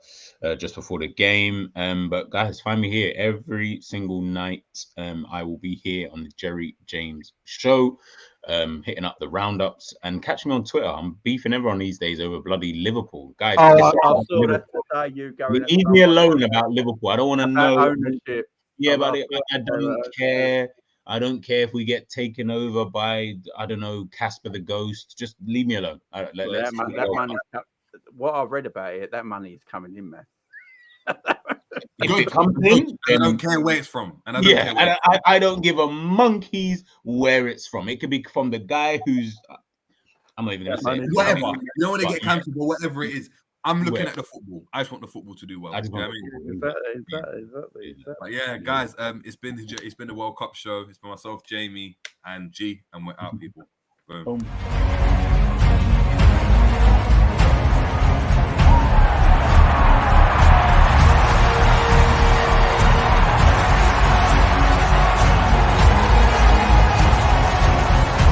just before the game. But guys, find me here every single night. I will be here on the Jerry James Show, hitting up the roundups, and catch me on Twitter. I'm beefing everyone these days over bloody Liverpool, guys. I saw that today. You going? Leave me alone about Liverpool. I don't want to know ownership. Yeah, but I don't care. I don't care if we get taken over by, I don't know, Casper the Ghost. Just leave me alone. That money, what I've read about it, that money is coming in, man. If it comes in, I don't care where it's from. And I don't give a monkey's where it's from. It could be from the guy who's, I'm not even going to say it. Whatever. You know when they get cancelled, but whatever it is. I'm looking at the football. I just want the football to do well. Exactly. But yeah, guys, it's been the World Cup show. It's been myself, Jamie, and G, and we're out, people. Boom.